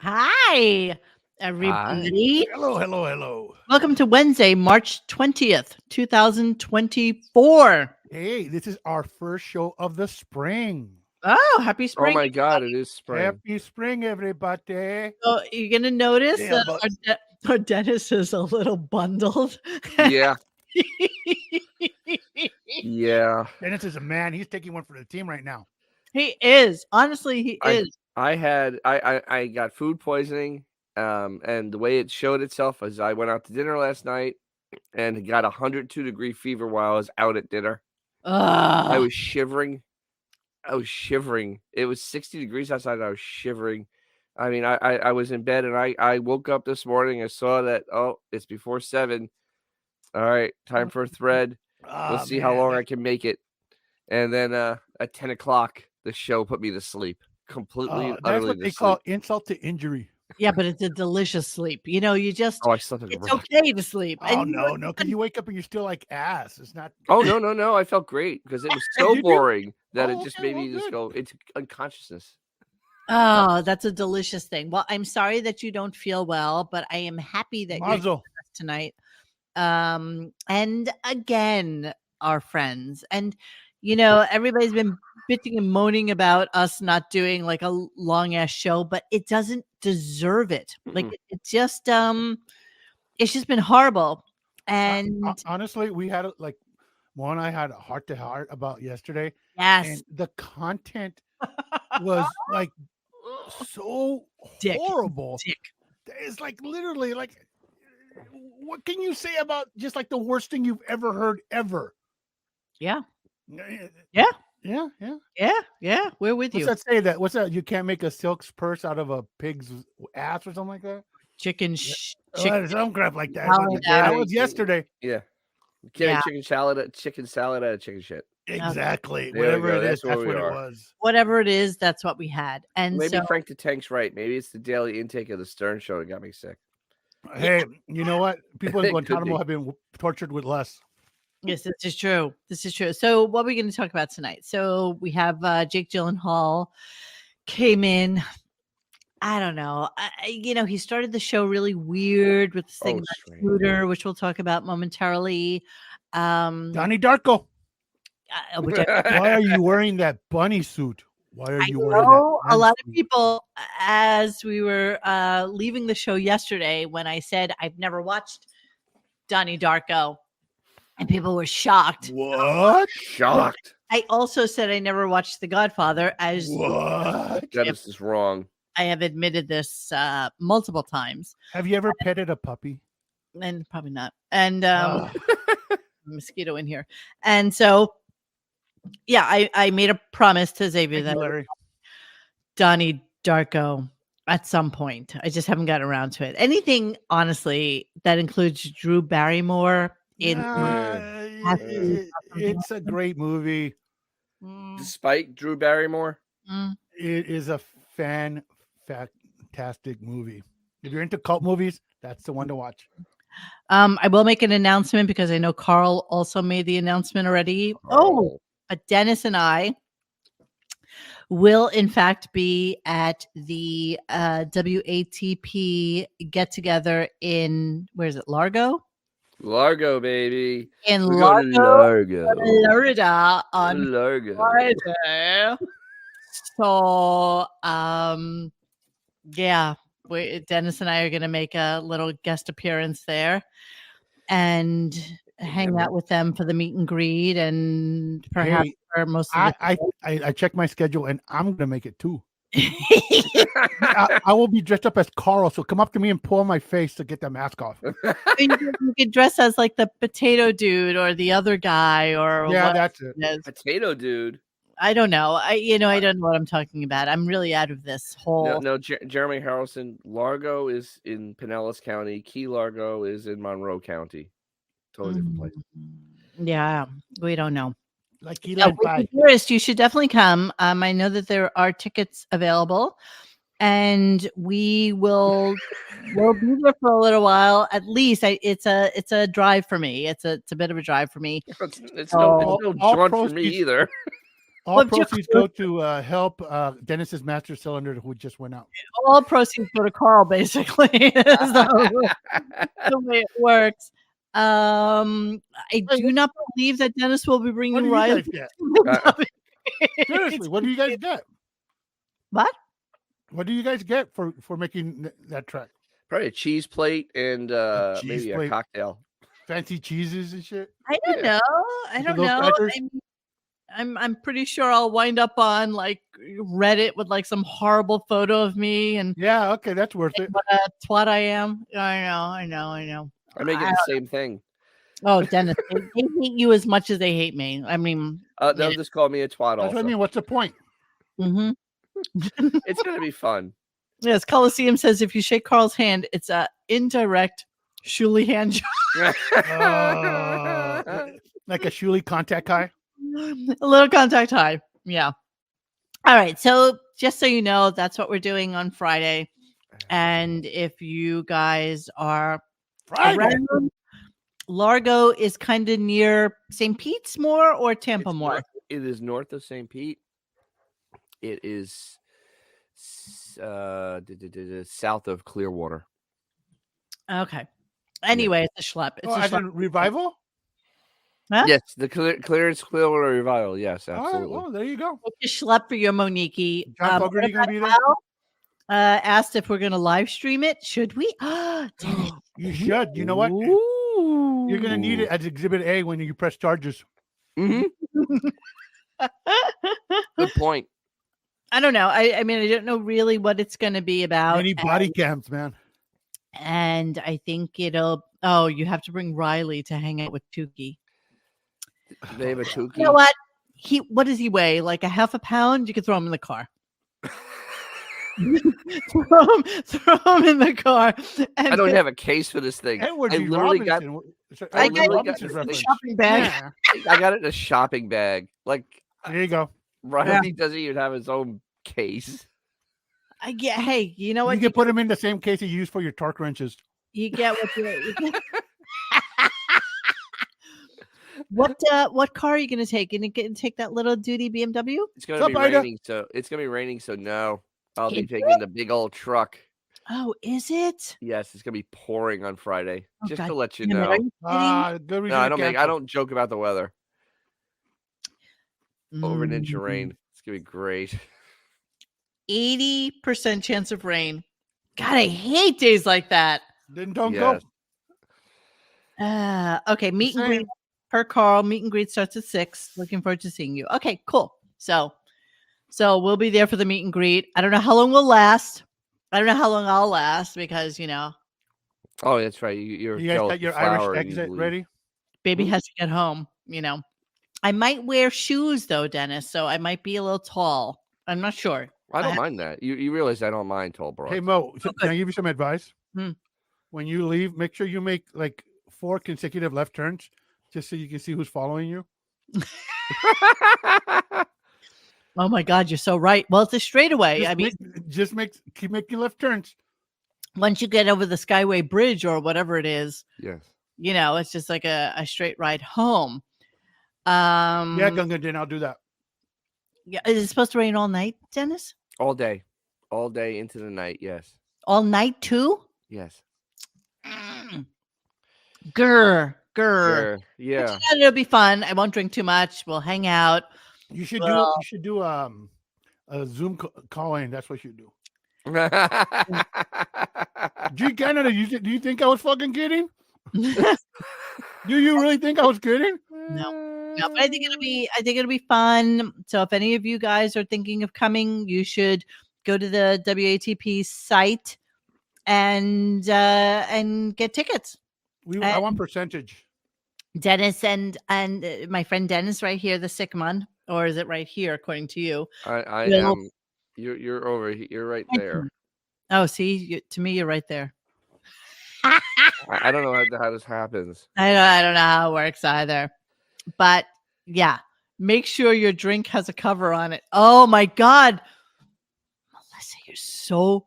Hi, Hi. everybody. Hello, hello, hello. Welcome to Wednesday, March 20th, 2024. Hey, this is our first show of the spring. Oh, happy Oh spring. my God, it is spring. Happy spring, everybody. So you're going to notice Yeah, but our Dennis is a little bundled. Yeah, yeah. Dennis is a man. He's taking one for the team right now. He is. Honestly, he I is. I had I got food poisoning. And the way it showed itself was I went out to dinner last night and got 102-degree fever while I was out at dinner. I Ugh. was shivering. I was shivering. It was 60 degrees outside. I was shivering. I mean, I was in bed and I woke up this morning. I saw that, oh, it's before 7. All right, time for a thread. We'll Ah, see how man. long I can make it. And then at 10 o'clock, the show put me to sleep. Completely and That's utterly what to they call sleep. insult to injury. Yeah, but it's a delicious sleep. Oh, I slept like a It's rock. okay to sleep. Oh, no, no, because you wake up and you're still like ass. It's not. Oh, no. I felt great because it was Oh, so did you? boring that it Oh, just okay. made Well, me just good. go into unconsciousness. Oh, that's a delicious thing. Well, I'm sorry that you don't feel well, but I am happy that you're Mazel. tonight. And again, our friends. And everybody's been bitching and moaning about us not doing like a long ass show, but it doesn't deserve it. Like Mm-mm. it's just been horrible. Uh, And honestly, we had like one I had a heart to heart about yesterday, yes, and the content was like so dick, horrible. dick. It's like literally like what can you say about just like the worst thing you've ever heard ever? Yeah, Yeah, yeah, yeah, yeah. yeah. We're with What's you. that say that? What's that? You can't make a silk's purse out of a pig's ass or something like that. Chicken, Yeah. chicken. Some crap like that. But Salad You can't out. that make was yesterday. yeah. You can't Yeah. make chicken salad out of chicken shit. Exactly. There we Whatever go. it is, That's where that's we what it are. was. Whatever it is, that's what we had. And Maybe so, Frank the Tank's right. Maybe it's the daily intake of the Stern show that got me sick. yeah, Hey, you know what? People in It could Guantanamo be. have been tortured with less. yes, this is true. This is true. So, what are we going to talk about tonight? So, we have Jake Gyllenhaal came in. I don't know. He started the show really weird with this thing Oh, about strange. Scooter, which we'll talk about momentarily. Donnie Darko, Which I why are you wearing that bunny suit? Why are I you wearing that know a man lot of suit? people, as we were leaving the show yesterday, when I said I've never watched Donnie Darko, and people were shocked. What? Shocked. I also said I never watched The Godfather, as What? Dennis is wrong. I have admitted this multiple times, Have you ever petted a puppy? and probably not. And Ah, mosquito in here, and so yeah, I made a promise to Xavier thank that you, I would Larry. Donnie Darko at some point. I just haven't gotten around to it. Anything, honestly, that includes Drew Barrymore in Nah, has to be something it's a great movie. Despite Drew Barrymore. Mm. It is a fantastic movie. If you're into cult movies, that's the one to watch. I will make an announcement because I know Carl also made the announcement already. Oh, but Dennis and I will in fact be at the WATP get together in where is it, Largo? Largo, baby. In We go to Largo, Largo. Florida on Largo. Friday. So yeah, Dennis and I are gonna make a little guest appearance there and hang out with them for the meet and greet and perhaps Hey, for most of I checked my schedule and I'm gonna make it too. the I will be dressed up as Carl, so come up to me and pull my face to get the mask off. you could dress as like the potato dude or the other guy or Yeah, what that's it. it is. Potato dude. I don't know. I don't know what I'm talking about. I'm really out of this whole No, Jeremy Harrelson. Largo is in Pinellas County. Key Largo is in Monroe County. Totally different place. Yeah, we don't know. Like Yeah, Eli and Whiskey Pie. Tourist, you should definitely come. I know that there are tickets available, and we'll be there for a little while. At least it's a drive for me. It's a bit of a drive for me. It's So no All jaunt for me proceeds either. All Well, just proceeds go to help Dennis's master cylinder who just went out. all proceeds go to Carl, basically. Is the way it works. I Hey, do not believe that Dennis will be what bringing do you Riley. guys get? to Seriously, what do you guys get? What? What do you guys get for making that track? Probably a cheese plate and cheese maybe plate. a cocktail. Fancy cheeses and shit. I don't know. I Look at don't those know. crackers. I'm pretty sure I'll wind up on like Reddit with like some horrible photo of me and Yeah, okay, that's worth it. what a twat I am. I know. I may get the same thing. Oh, Dennis, they hate you as much as they hate me. I mean, They'll just call me a twat That's also. what I mean. What's the point? mm-hmm. It's going to be fun. Yes, Coliseum says if you shake Carl's hand, it's a indirect Shuli hand job. Like a Shuli contact high. A little contact high. Yeah. All right. So just so you know, that's what we're doing on Friday. And if you guys are around, Largo is kind of near St. Pete's more or Tampa more? It is north of St. Pete. It is south of Clearwater. Okay. Anyway, it's a schlep. It's Oh, a as schlep. in revival? Huh? Yes, the Clearance Clearwater Revival. Yes, absolutely. Oh, well, there you go. It's a schlep for your Moniki. John Fogerty gonna be there? Al, asked if we're going to live stream it. Should we? Dennis. You should. You know what? Ooh. You're gonna need it as Exhibit A when you press charges. Mm-hmm. Good point. I don't know. I mean, I don't know really what it's going to be about. Many body cams, man. And I think it'll. Oh, you have to bring Riley to hang out with Tukey. They have a Tukey. You know what? What does he weigh? Like a half a pound? You could throw him in the car. throw him in the car. And I don't have a case for this thing. Edward I G. literally Robinson. I got Robinson's this reference. shopping bag. Yeah. I got it in a shopping bag. Like There you go. Riley doesn't even have his own case. I get. Hey, you know what? You can put him in the same case you use for your torque wrenches. You get what you get. What car are you going to take? Going to take that little duty BMW? It's going to be raining, so it's going to be raining. So no, I'll be taking the big old truck. Oh, is it? Yes, it's going to be pouring on Friday. Oh, just God to let you damn it. know. Are you kidding? No, I don't joke about the weather. Over an inch of rain. It's going to be great. 80% chance of rain. God, I hate days like that. Then don't go. Okay, meet and greet per Carl. Meet and greet starts at 6. Looking forward to seeing you. Okay, cool. So we'll be there for the meet and greet. I don't know how long we'll last. I don't know how long I'll last because Oh, that's right. You guys got your Irish exit ready? Baby has to get home. I might wear shoes though, Dennis. So I might be a little tall. I'm not sure. I don't mind that. You realize I don't mind tall bros. Hey Mo, can I give you some advice? Hmm. When you leave, make sure you make like 4 consecutive left turns, just so you can see who's following you. Oh my God, you're so right. Well, it's a straightaway. Keep making left turns. Once you get over the Skyway Bridge or whatever it is, yes, it's just like a straight ride home. Yeah, Gunga, then I'll do that. Yeah, is it supposed to rain all night, Dennis? all day into the night. Yes, all night too. Yes. Grr. Yeah, It'll be fun. I won't drink too much. We'll hang out. You should do a Zoom call in. That's what you do. Gee, Canada, do you think I was fucking kidding? Do you really think I was kidding? No, but I think it'll be fun. So if any of you guys are thinking of coming, you should go to the WATP site and get tickets. I want percentage. Dennis and my friend Dennis right here, the sick man, or is it right here according to you? I am. You're over here. You're right there. Oh, see, to me, you're right there. I don't know how this happens. I don't know how it works either. But yeah, make sure your drink has a cover on it. Oh my God, Melissa, you're so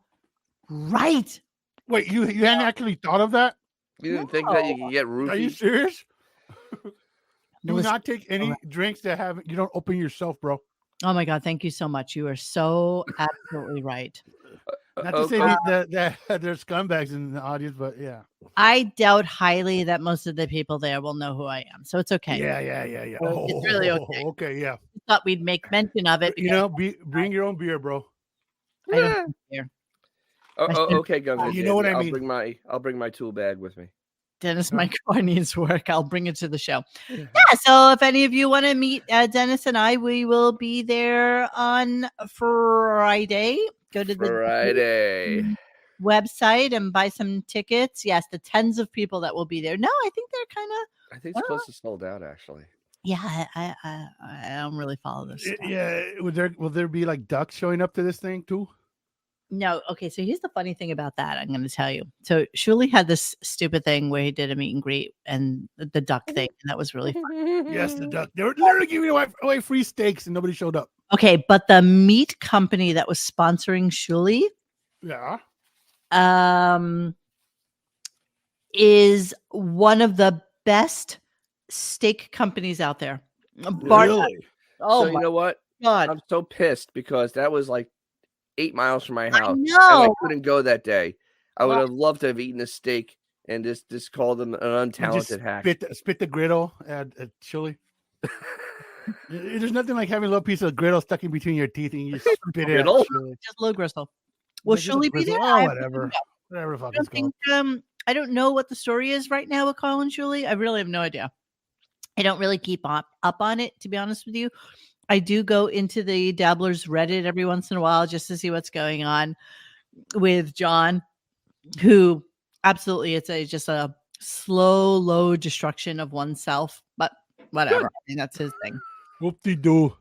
right. Wait, you hadn't actually thought of that? You didn't think that you could get roofied? Are you serious? Do Melissa, not take any drinks that you don't open yourself, bro. Oh my God, thank you so much. You are so absolutely right. Not to say Okay. that there's scumbags in the audience, but yeah. I doubt highly that most of the people there will know who I am, so it's okay. Yeah. So it's really okay. Oh, okay, yeah. Thought we'd make mention of it You because know, bring your own beer, bro. I don't drink beer. I should- Okay, Gunk. You know what I I'll mean. bring my tool bag with me. Dennis, Huh? my car needs work. I'll bring it to the show. Yeah. Yeah, so if any of you want to meet Dennis and I, we will be there on Friday. Go to the Friday. website and buy some tickets. Yes, the tens of people that will be there. No, I think they're kind of I think it's close to sold out, actually. yeah. I don't really follow this stuff. Yeah. Will there be like ducks showing up to this thing too? No, okay. So here's the funny thing about that. I'm going to tell you. So Shuli had this stupid thing where he did a meet and greet and the duck thing, and that was really fun. Yes, the duck. They were literally giving away free steaks, and nobody showed up. Okay, but the meat company that was sponsoring Shuli, Yeah. is one of the best steak companies out there. Really? Oh So you my know what? God. I'm so pissed because that was like 8 miles from my I house. And know. I couldn't go that day. I would Well- have loved to have eaten a steak and just called them an And just untalented hack. spit the griddle at chili. There's nothing like having a little piece of griddle stuck in between your teeth and you just spit it Griddle? at chili. Just low gristle. Will Like, just Shuli be grizzle. there? Oh, I whatever. Whatever the fuck don't it's called. think I don't know what the story is right now with Carl and Shuli. I really have no idea. I don't really keep up on it, to be honest with you. I do go into the Dabblers Reddit every once in a while just to see what's going on with John, who absolutely it's just a slow destruction of oneself, but whatever. I mean, that's his thing. Whoop-de-doo.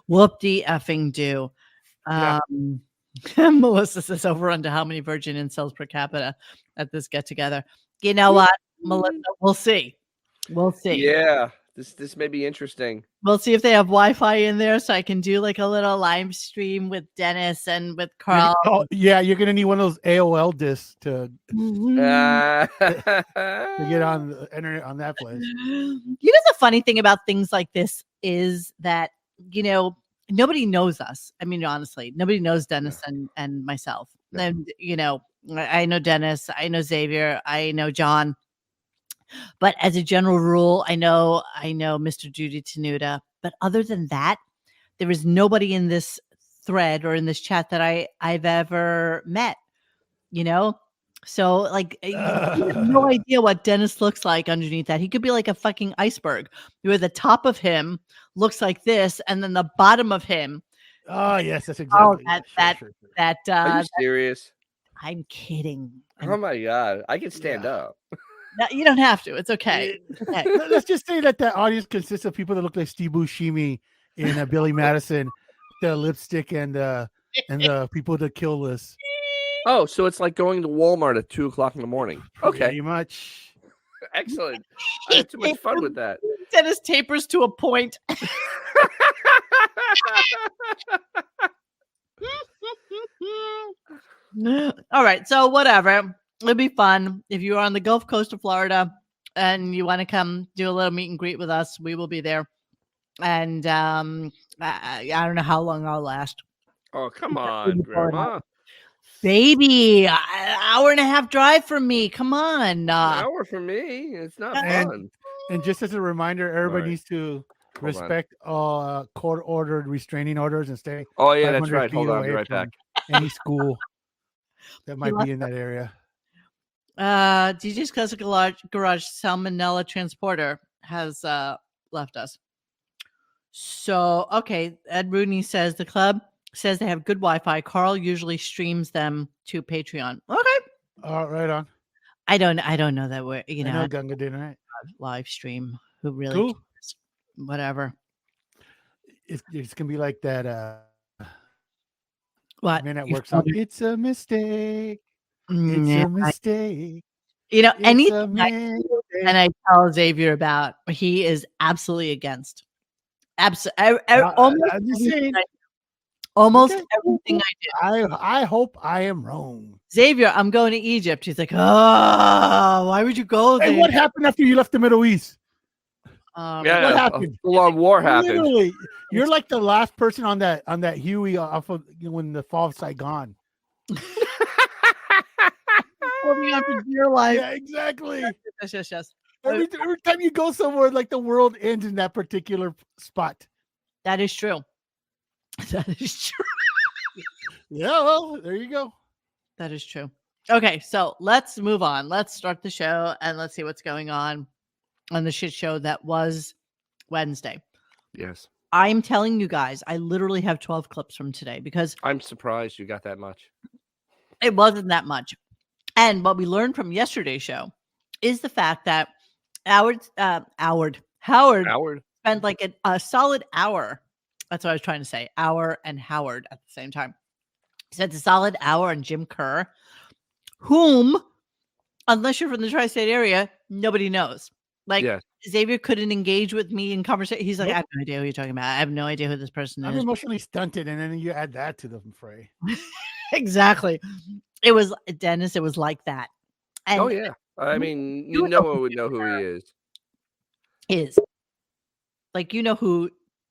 Whoop-de effing do. Yeah. Melissa says over under how many virgin incels per capita at this get together. You know what, Melissa? We'll see. We'll see. Yeah, this may be interesting. We'll see if they have Wi-Fi in there, so I can do like a little live stream with Dennis and with Carl. Oh, yeah, you're gonna need one of those AOL discs to get on the internet on that place. You know, the funny thing about things like this is that, you know, nobody knows us. I mean, honestly, nobody knows Dennis and myself. Yeah. And, you know, I know Dennis, I know Xavier, I know John. But as a general rule, I know Mr. Judy Tenuta. But other than that, there is nobody in this thread or in this chat that I've ever met, you know? So, like, you have no idea what Dennis looks like underneath that. He could be like a fucking iceberg, where the top of him looks like this, and then the bottom of him. Oh, yes, that's exactly. That. Are you serious? I'm kidding. Oh my God, I can stand up. No, you don't have to. It's okay. It's okay. Let's just say that the audience consists of people that look like Steve Buscemi in Billy Madison, the lipstick and the people that kill list. Oh, so it's like going to Walmart at 2:00 in the morning. Okay, Pretty much. excellent. I had too much fun with that. Dennis tapers to a point. All right, so whatever. It'll be fun. If you're on the Gulf Coast of Florida and you want to come do a little meet and greet with us, we will be there. And I don't know how long I'll last. Oh, come on, Grandma. Baby, an hour and a half drive from me. Come on. An hour for me. It's not fun. And just as a reminder, everybody Right. needs to Hold respect court-ordered restraining orders and stay. Oh yeah, that's 500 right. Hold feet on, I'll be away right from back. Any school that might be in that area. DJ's Classic Garage Salmonella Transporter has left us. So, okay. Ed Rooney says the club says they have good Wi-Fi. Carl usually streams them to Patreon. Okay. Right on. I don't know that we're, you I know, know Gunga did, right? live stream. Who really Cool. cares? Whatever. It's gonna be like that What? man that works on It's a Mistake. It's Yeah, a mistake. you know, It's anything a I mistake. and I tell Xavier about, he is absolutely against. Absolutely. I'm just saying. Almost Okay. everything I do. I hope I am wrong. Xavier, I'm going to Egypt. He's like, oh, why would you go there? Hey, what happened after you left the Middle East? What Yeah, a happened? full-on war happened. Literally, you're like the last person on that Huey off of when the Fall of Saigon. holding on for dear life. Yeah, exactly. Yes. Every time you go somewhere, like the world ends in that particular spot. That is true. That is true. Yeah, well, there you go. That is true. Okay, so let's move on. Let's start the show and let's see what's going on the shit show that was Wednesday. Yes. I'm telling you guys, I literally have 12 clips from today because I'm surprised you got that much. it wasn't that much. And what we learned from yesterday's show is the fact that Howard spent like a solid hour. That's what I was trying to say. Hour and Howard at the same time. He spent a solid hour on Jim Kerr, whom, unless you're from the tri-state area, nobody knows. Like, Yes. Xavier couldn't engage with me in conversation. He's like, Nope. I have no idea who you're talking about. I have no idea who this person I'm is. emotionally stunted, and then you add that to the fray. Exactly. It was Dennis. It was like that. And Oh yeah. I mean, no one would know who he is. Is like, you know who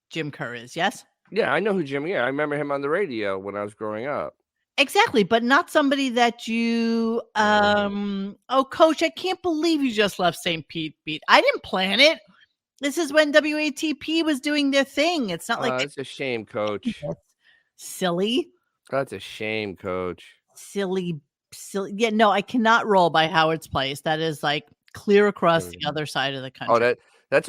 Jim Kerr is, yes? Yeah, I know who Jim. Yeah, I remember him on the radio when I was growing up. Exactly, but not somebody that you coach, I can't believe you just left St. Pete beat. I didn't plan it. This is when WATP was doing their thing. It's not like It's a shame, coach. silly. That's a shame, coach. Silly. Yeah, no, I cannot roll by Howard's Place. That is like clear across the other side of the country. Oh, that's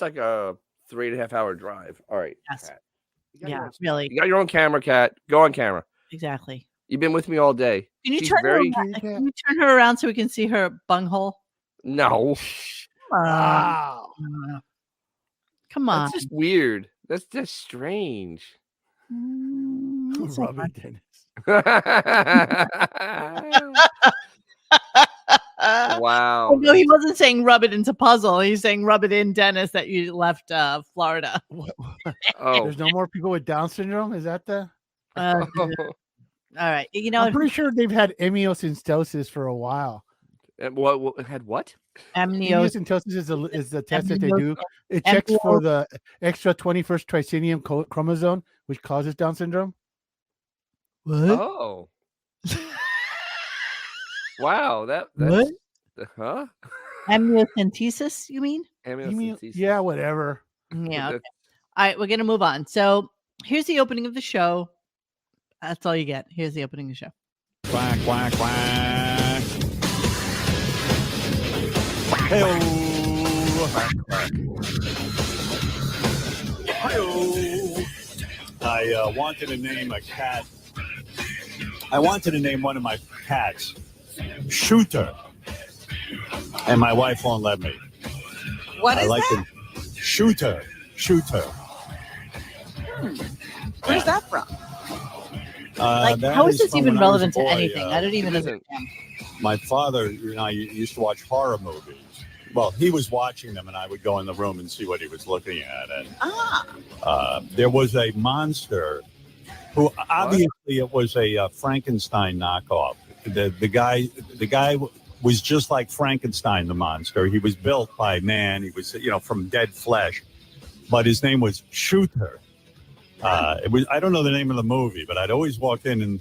like a 3.5 hour drive. All right. Yes. Kat. Yeah, really. You got your own camera, Kat. Go on camera. Exactly. You've been with me all day. Can you She's turn very... Can you turn her around so we can see her bunghole? No. Wow. Come on. That's just weird. That's just strange. Rub it, Dennis. Wow. Oh, no, he wasn't saying rub it into puzzle. He's saying rub it in, Dennis, that you left Florida. Oh. There's no more people with Down syndrome? Is that the... All right. You know, I'm pretty sure they've had amniocentesis for a while. What had what? Amniocentesis is the test that they do. It checks for the extra 21st tricinium chromosome, which causes Down syndrome. What? Oh. Wow. That's What? huh? Amniocentesis, you mean? Amniocentesis. Yeah, whatever. Yeah. Okay. All right, we're gonna move on. So here's the opening of the show. That's all you get. Here's the opening of the show. Quack, quack, quack. Hey-o. Quack, quack. Hi-o. I wanted to name a cat. I wanted to name one of my cats Shooter, and my wife won't let me. What is like that? Shooter. Where's that from? That how is this from even when I was a relevant to boy. anything? I don't even it understand. My father and I used to watch horror movies. Well, he was watching them, and I would go in the room and see what he was looking at. And there was a monster who obviously it was a Frankenstein knockoff. The guy was just like Frankenstein, the monster. He was built by man. He was from dead flesh, but his name was Shooter. It was, I don't know the name of the movie, but I'd always walk in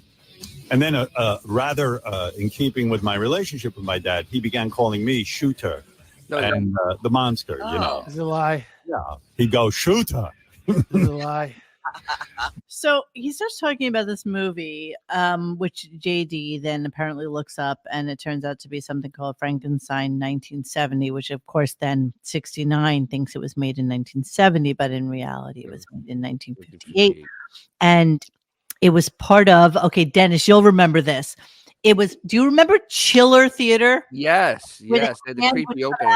and then rather in keeping with my relationship with my dad, he began calling me Shooter and the monster, It's a lie. Yeah. He'd go, Shooter. It's a lie. So he starts talking about this movie, which JD then apparently looks up, and it turns out to be something called Frankenstein 1970, which of course then 69 thinks it was made in 1970, but in reality it was made in 1958. And it was part of, okay, Dennis, you'll remember this. It was, do you remember Chiller Theater? Yes. The creepy opening.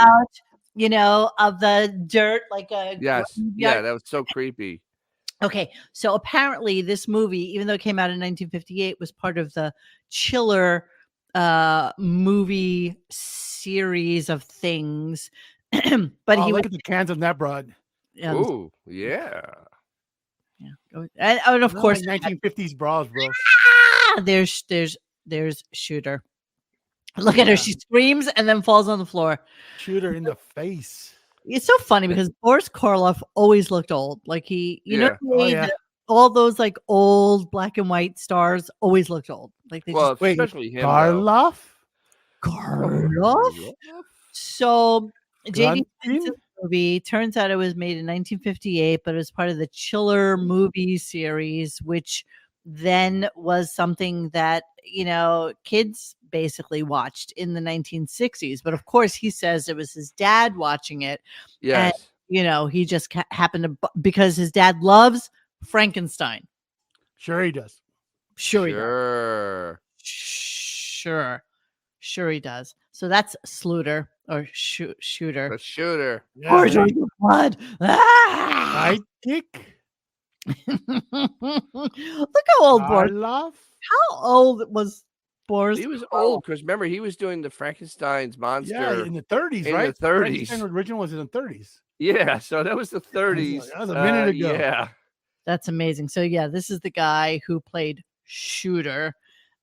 Of the dirt, like a Yes. Yeah, that was so creepy. Okay, so apparently this movie, even though it came out in 1958, was part of the Chiller movie series of things. But he look at the cans on that broad. Ooh, yeah. And of course, 1950s bras, bro. There's Shooter. Look at her; she screams and then falls on the floor. Shooter in the face. It's so funny because Boris Karloff always looked old. Like he Yeah. made all those like old black and white stars always looked old. Like they Well, just especially him though. Karloff? Karloff. So JD Grunkin? movie turns out it was made in 1958, but it was part of the Chiller movie series, which then was something that kids basically watched in the 1960s. But of course, he says it was his dad watching it, and Yes. he just happened to because his dad loves Frankenstein. Sure he does. Sure, he does. Sure. Sure he does. So that's Sluter or Shooter. The shooter. Yeah, Blood. Ah! Sidekick? Look how old Boris. Karloff? How old was Boris? He was old because remember he was doing the Frankenstein's monster. Yeah, in the 30s, in right? the 30s. Frankenstein original was in the 30s. Yeah, so that was the 30s. That was a minute ago. Yeah. That's amazing. So yeah, this is the guy who played Shooter.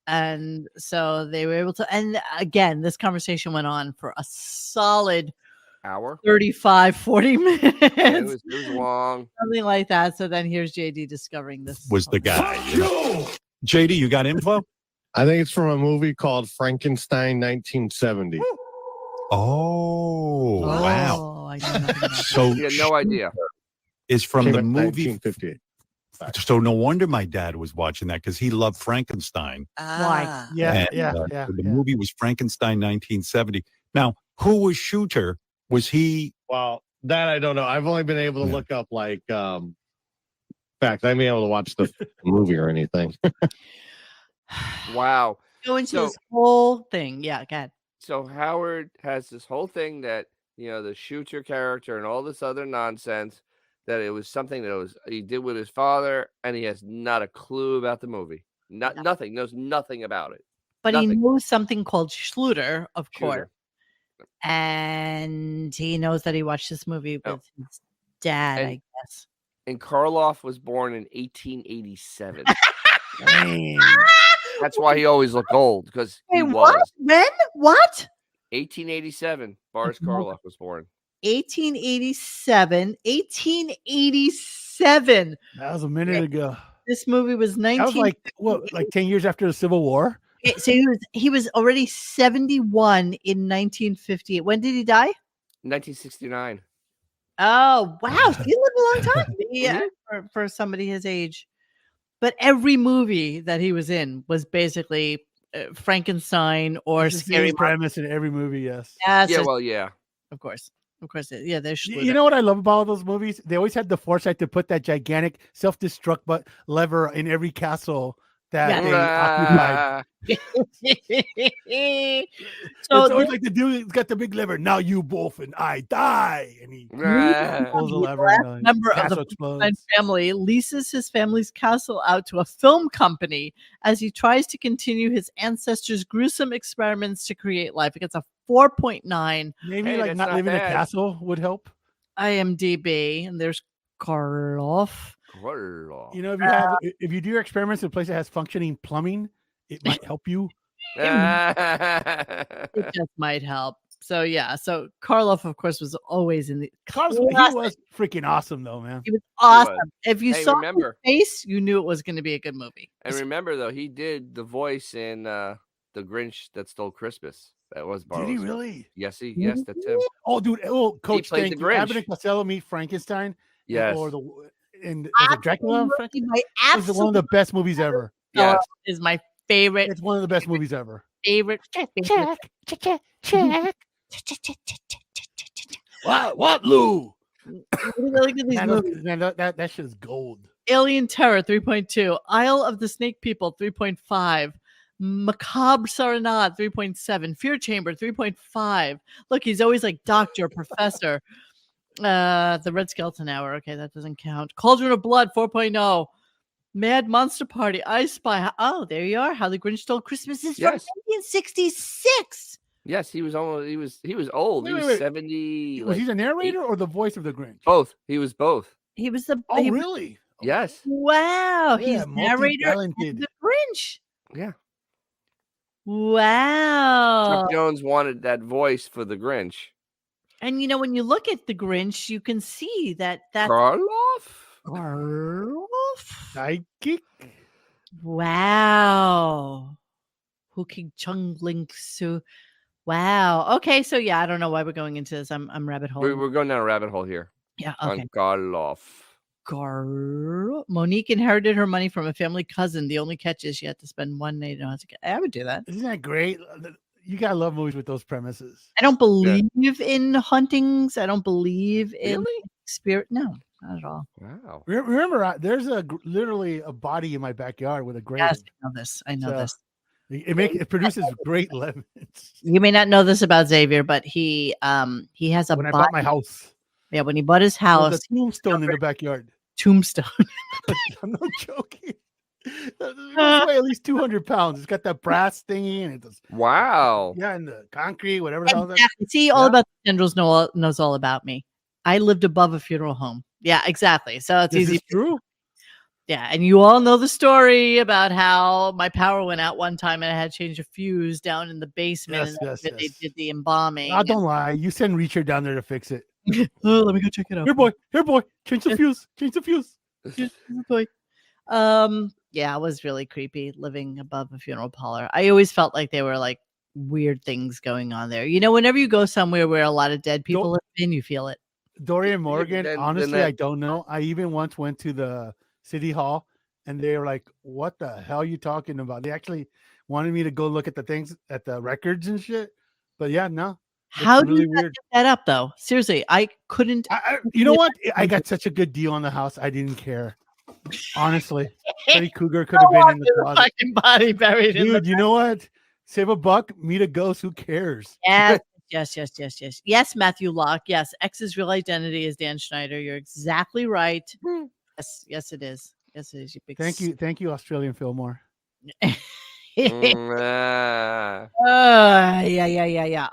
And so they were able to, and again, this conversation went on for a solid Hour. 35, 40 minutes. Yeah, it was long. Something like that. So then here's JD discovering this. Was the guy. JD, you got info? I think it's from a movie called Frankenstein 1970. Oh, wow. I know nothing about So He had no idea. is from Came the out in movie. 1958. So no wonder my dad was watching that because he loved Frankenstein. Ah. Yeah, And, The movie was Frankenstein 1970. Now, who was Shooter? Was he? Well, that I don't know. I've only been able to look up like facts. I haven't been able to watch the movie or anything. Wow. Go into So- this whole thing. Yeah, go ahead. So Howard has this whole thing that the shooter character and all this other nonsense that it was something that he did with his father, and he has not a clue about the movie. Nothing. Knows nothing about it. But he Nothing. knows something called Schluter, of course. Shooter. And he knows that he watched this movie with Oh. his dad, And- I guess. And Karloff was born in 1887. That's why he always looked old because he Wait, was. what? When? What? 1887. Boris Karloff was born. 1887. 1887. That was a minute ago. This movie was 19. That was like 10 years after the Civil War? Okay, so he was already 71 in 1958. When did he die? 1969. Oh, wow. He lived a long time. Yeah, for somebody his age. But every movie that he was in was basically Frankenstein or It's the Scary same premise in every movie, yes. Yes, Yeah, well, yeah. of course. Yeah, there's You know what I love about all those movies? They always had the foresight to put that gigantic self-destruct lever in every castle that they occupied. So It's always like the dude has got the big lever. Now you both and I die. And he pulls the lever and the member of castle the explodes. family leases his family's castle out to a film company as he tries to continue his ancestors' gruesome experiments to create life. It gets a 4.9 Maybe Hey, like that's not not living in a bad. castle would help. IMDb, and there's Karloff. Karloff. You know, if you do your experiments in a place that has functioning plumbing, it might help you. It just might help. So yeah, so Karloff, of course, was always in the. Carlos, he was freaking awesome though, man. He was awesome. was. If you Hey, saw remember- his face, you knew it was going to be a good movie. And remember, though, he did the voice in The Grinch That Stole Christmas. That was Did he Barlow's. really? Yes, that's him. Oh, dude. Oh, Coach, played thank the you. Grinch. Abbott and Costello meet Frankenstein. Yes. Or was it Dracula? Absolutely, my It's one of the best movies ever. Yes. is my favorite. It's one of the best movies ever. Favorite. What, Lou? Look at these movies. Man, that shit is gold. Alien Terror 3.2, Isle of the Snake People 3.5, Macabre Serenade 3.7, Fear Chamber 3.5. Look, he's always like doctor, professor. The Red Skeleton Hour, okay, that doesn't count. Cauldron of Blood 4.0, Mad Monster Party, I Spy. Oh, there you are. How the Grinch Stole Christmas is from Yes. 1966. Yes, he was almost. He was old. He Wait, was wait. 70. Was he like, the narrator or the voice of the Grinch? both. He was both. He was the Oh, really? Yes. Wow, Yeah, he's narrator and multi-talented. the Grinch. Yeah. Wow. Chuck Jones wanted that voice for the Grinch. And when you look at the Grinch, you can see that's Karloff? Garf. Psychic. Wow. Hu King Chung Link Su. Wow. Okay, so yeah, I don't know why we're going into this. I'm rabbit hole. We're going down a rabbit hole here. Yeah. Okay. On Karloff. Monique inherited her money from a family cousin. The only catch is she had to spend one night. I would do that. Isn't that great? You gotta love movies with those premises. I don't believe in hauntings. I don't believe in Really? spirit. No, not at all. Wow. Remember, there's literally a body in my backyard with a grave. Yes, I know this. I know this. It produces great lemons. You may not know this about Xavier, but he has a When I body. bought my house, Yeah, when he bought his house, there's a tombstone in the backyard. tombstone. I'm not joking. It must weigh at least 200 pounds. It's got that brass thingy and it's Wow. and the concrete, whatever the hell that. Exactly. See, all about the tendrils knows all about me. I lived above a funeral home. Yeah, exactly. So it's This easy. is true. Yeah, and you all know the story about how my power went out one time and I had to change a fuse down in the basement. Yes, and yes, they yes. did the embalming. I don't lie. You send Reacher down there to fix it. Oh, let me go check it out. Here, boy, change the fuse. Change the fuse. Yeah, it was really creepy living above a funeral parlor. I always felt like there were like weird things going on there. Whenever you go somewhere where a lot of dead people live in, you feel it. Dorian Morgan, then honestly, that- I don't know. I even once went to the city hall and they were like, what the hell are you talking about? They actually wanted me to go look at the things at the records and shit. But yeah, no. How really did you weird. get that up though? Seriously, I couldn't. You know what? I got such a good deal on the house. I didn't care. Honestly, Freddy Cougar could have been in the closet. Fucking body buried in the Dude, you know what? Save a buck, meet a ghost. Who cares? Yes, Matthew Locke. Yes, X's real identity is Dan Schneider. You're exactly right. Yes, it is. Yes, it is. You big Thank you, Australian Fillmore. Yeah.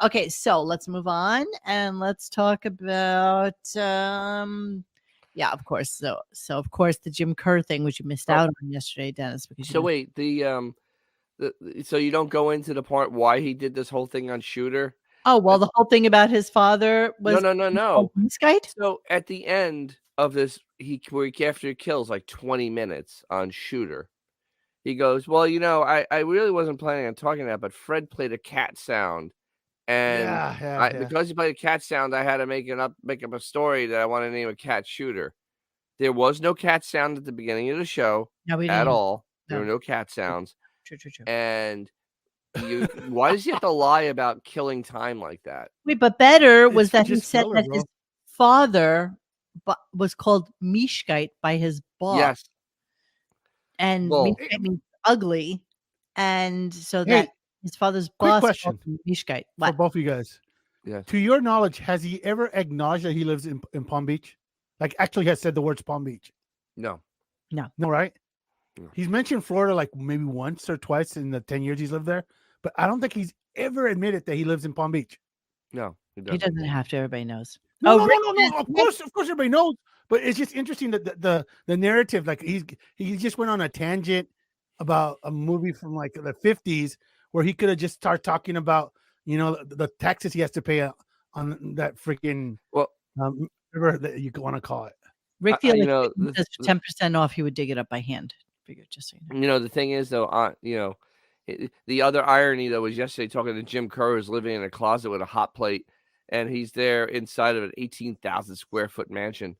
Okay, so let's move on and let's talk about of course. So of course the Jim Kerr thing, which you missed out on yesterday, Dennis. Because So wait, so you don't go into the part why he did this whole thing on Shooter? Oh well, the whole thing about his father was no. Skype. So at the end of this, after he kills like 20 minutes on Shooter, he goes, "Well, I really wasn't planning on talking that, but Fred played a cat sound, and because he played a cat sound, I had to make up a story that I want to name a cat Shooter. There was no cat sound at the beginning of the show at all. There were no cat sounds. True. And why does he have to lie about killing time like that? Wait, but better was It's that he just said filler, that bro. his father was called Mishkite by his boss. Yes. And Well- Mishkite means ugly. And so that his father's quick boss question called him Mishkite. For What? both of you guys. Yeah. To your knowledge, has he ever acknowledged that he lives in Palm Beach? Like actually has said the words Palm Beach? No. No, right? No. He's mentioned Florida like maybe once or twice in the 10 years he's lived there, but I don't think he's ever admitted that he lives in Palm Beach. No. He doesn't have to. Everybody knows. No, Rick no. Of course, everybody knows. But it's just interesting that the narrative, like he just went on a tangent about a movie from like the 50s where he could have just started talking about the taxes he has to pay on that freaking whatever that you want to call it. Rick the electrician says for 10% off, he would dig it up by hand. Figured, just so you know. The thing is though, the other irony though was yesterday talking to Jim Kerr, who's living in a closet with a hot plate, and he's there inside of an 18,000 square foot mansion.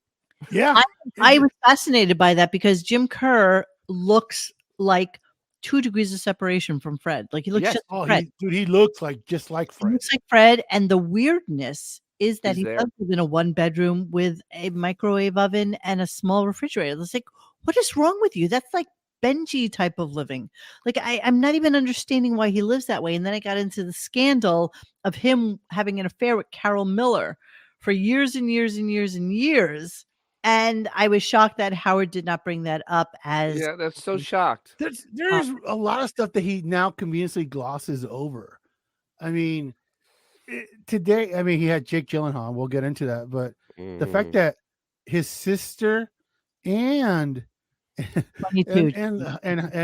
Yeah, I was fascinated by that because Jim Kerr looks like 2 degrees of separation from Fred. Like he looks just like Fred. He looks like just like Fred. He looks like Fred, and the weirdness is that He's he there. does live in a 1-bedroom with a microwave oven and a small refrigerator. It's like, what is wrong with you? That's like Benji type of living. Like I'm not even understanding why he lives that way. And then I got into the scandal of him having an affair with Carol Miller for years and years and years and years. And I was shocked that Howard did not bring that up as That's so shocked. There's a lot of stuff that he now conveniently glosses over. I mean, today, he had Jake Gyllenhaal. We'll get into that, but the fact that his sister and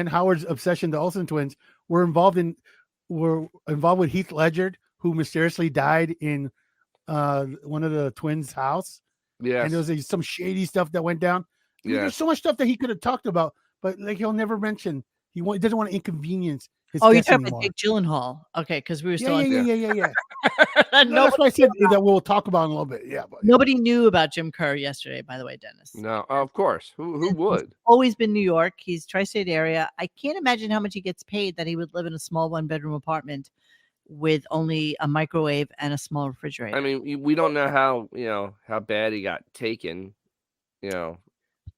Howard's obsession, the Olsen twins, were involved with Heath Ledger, who mysteriously died in one of the twins' house, Yes. and there was some shady stuff that went down. I mean, there's Yes. so much stuff that he could have talked about, but like he'll never mention. He doesn't want to inconvenience his Oh, you're guests talking about anymore. Jake Gyllenhaal. Okay, because we were Yeah, still on. yeah. And No, that's why I said that we'll talk about in a little bit. Yeah, but nobody knew about Jim Kerr yesterday, by the way, Dennis. No, of course. Who He's would? always been New York. He's tri-state area. I can't imagine how much he gets paid that he would live in a small one-bedroom apartment with only a microwave and a small refrigerator. I mean, we don't know how bad he got taken.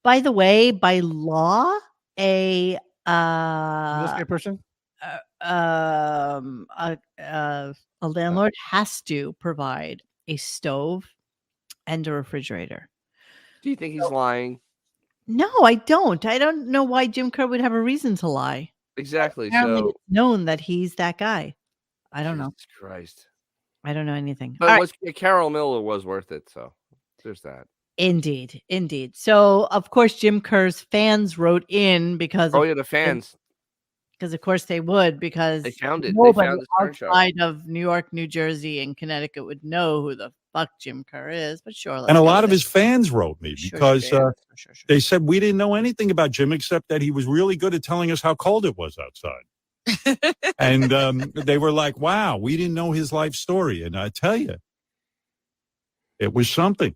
By the way, by law, a real estate person. a landlord has to provide a stove and a refrigerator. Do you think he's lying? No, I don't. I don't know why Jim Kerr would have a reason to lie. Exactly. Apparently, So it's known that he's that guy. I don't know. Jesus Christ. I don't know anything. But All right. Carol Miller was worth it. So there's that. Indeed. So, of course, Jim Kerr's fans wrote in because Oh yeah, the fans. Because of course they would, because They found it. They nobody found the Stern Show. outside of New York, New Jersey, and Connecticut would know who the fuck Jim Kerr is. But sure, let's And a go lot with of it. his fans wrote me Sure, because sure. they said we didn't know anything about Jim except that he was really good at telling us how cold it was outside. And they were like, wow, we didn't know his life story. And I tell you, it was something.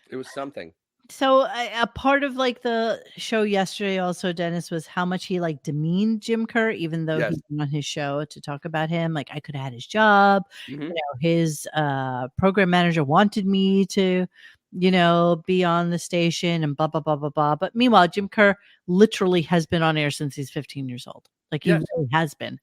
It was something. So a part of like the show yesterday also, Dennis, was how much he like demeaned Jim Kerr, even though Yes. he went on his show to talk about him. Like, I could have had his job. Mhm. His program manager wanted me to, be on the station and blah, blah, blah, blah, blah. But meanwhile, Jim Kerr literally has been on air since he's 15 years old. Like, he Yes. really has been.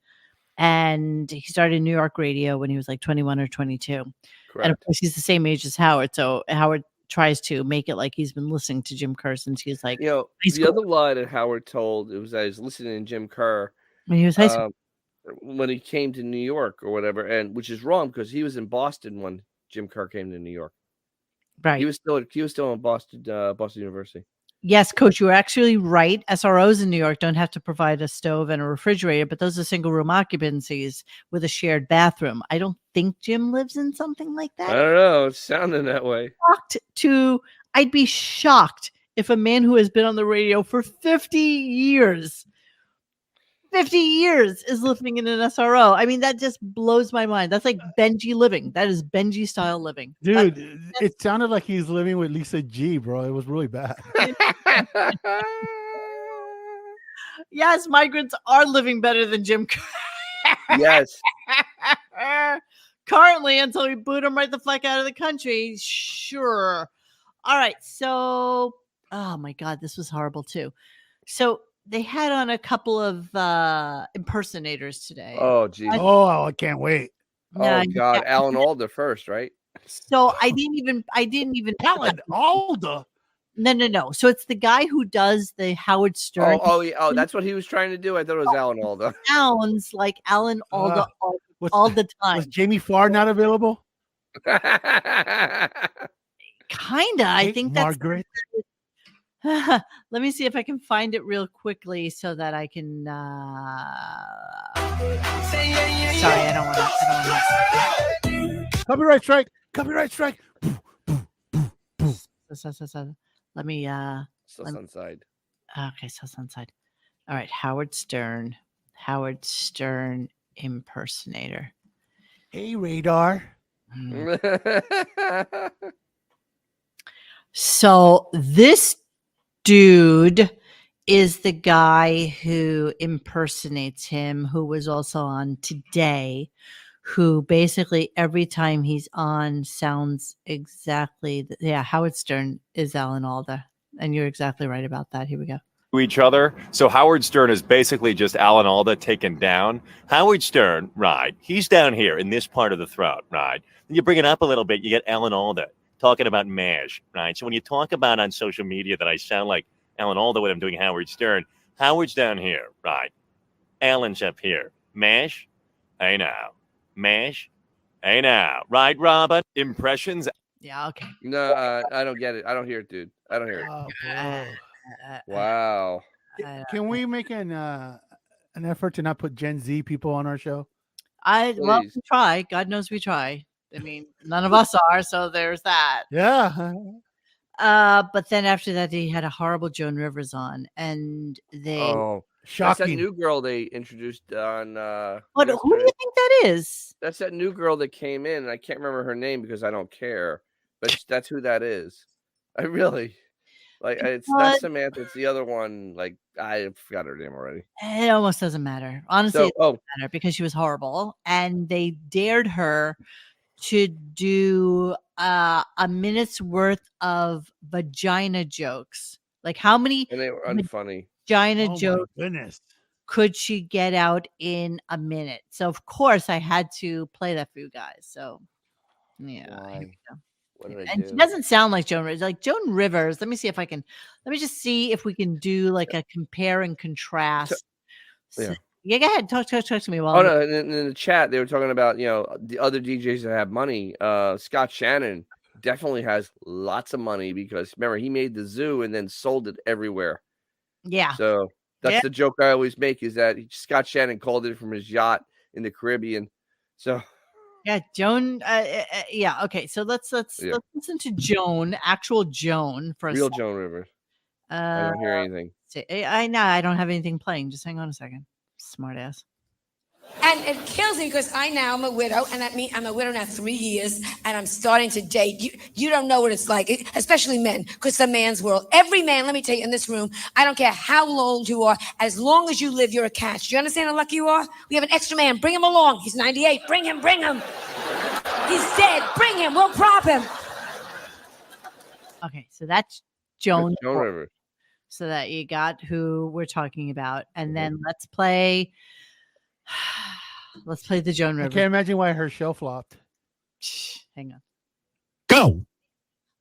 And he started New York radio when he was like 21 or 22. And of Correct. course, he's the same age as Howard. So Howard tries to make it like he's been listening to Jim Kerr since he was like high The school. other lie that Howard told, it was that he was listening to Jim Kerr When he was high school. when he came to New York or whatever, and which is wrong because he was in Boston when Jim Kerr came to New York. Right. He was still in Boston University. Yes, Coach, you were actually right. SROs in New York don't have to provide a stove and a refrigerator, but those are single room occupancies with a shared bathroom. I don't think Jim lives in something like I that. don't know. It's sounding that way. I'd be shocked if a man who has been on the radio for 50 years is living in an SRO. I mean, that just blows my mind. That's like Benji living. That is Benji style living. Dude, it sounded like he's living with Lisa G, bro. It was really bad. Yes, migrants are living better than Jim Kerr. Yes. Currently, until we boot him right the fuck out of the country. Sure. All right. So, oh my God, this was horrible too. So they had on a couple of impersonators today. Oh, geez. Oh, I can't wait. Oh, God. Alan Alda first, right? So I didn't even Alan Alda. No. So it's the guy who does the Howard Stern. Oh, that's what he was trying to do. I thought it was Alan Alda. Sounds like Alan Alda all the time. Was Jamie Farr not available? Kinda. I think that's Margaret. Let me see if I can find it real quickly so that I can. Sorry, I don't want to. Copyright strike. Copyright strike. Let me. Still Sunside. Okay, so Sunside. All right, Howard Stern impersonator. Hey, Radar. So this dude is the guy who impersonates him, who was also on today, who basically every time he's on sounds exactly. Howard Stern is Alan Alda. And you're exactly right about that. Here we go. Each other. So Howard Stern is basically just Alan Alda taken down. Howard Stern, right, he's down here in this part of the throat, right? Then you bring it up a little bit, you get Alan Alda talking about MASH, right? So when you talk about on social media that I sound like Alan Alda when I'm doing Howard Stern, Howard's down here, right? Alan's up here. MASH? Hey now. MASH? Hey now. Right, Robin? Impressions? Yeah, okay. No, I don't get it. I don't hear it, dude. I don't hear it. Oh, bro. Wow. Can we make an effort to not put Gen Z people on our show? Well, Please. we try. God knows we try. I mean, none of us are, so there's that. Yeah. But then after that, he had a horrible Joan Rivers on, and they. Oh, that's that Shocking. new girl they introduced on. What? Who do yesterday. you think that is? That's that new girl that came in. And I can't remember her name because I don't care, but that's who that is. I really like. It's What? not Samantha. It's the other one. Like I forgot her name already. It almost doesn't matter. Honestly, So, it doesn't matter because she was horrible, and they dared her to do a minute's worth of vagina jokes. Like, how many and they were unfunny. vagina Oh my jokes goodness. could she get out in a minute? So, of course, I had to play that for you guys. So, yeah. Here Why? we go. What did I And do? she doesn't sound like Joan Rivers. Like Joan Rivers. Let me see if I can. Let me just see if we can do like a compare and contrast. yeah. Yeah, go ahead. Talk to me. While Oh no! In the chat, they were talking about the other DJs that have money. Scott Shannon definitely has lots of money because remember he made the zoo and then sold it everywhere. Yeah. So that's Yeah. the joke I always make is that Scott Shannon called it from his yacht in the Caribbean. So Yeah, Joan. Yeah. Okay. So let's listen to Joan, actual Joan, for a real second. Joan Rivers. I don't hear anything. I know I don't have anything playing. Just hang on a second. Smart ass. And it kills me because I now am a widow, and that means I'm a widow now 3 years, and I'm starting to date. You don't know what it's like, especially men, because it's a man's world. Every man, let me tell you, in this room, I don't care how old you are, as long as you live, you're a catch. Do you understand how lucky you are? We have an extra man. Bring him along. He's 98. Bring him. He's dead. Bring him. We'll prop him. Okay, so that's Joan. Joan Rivers. So that you got who we're talking about, and then let's play the Joan I Rivers. can't imagine why her show flopped. Hang on. Go.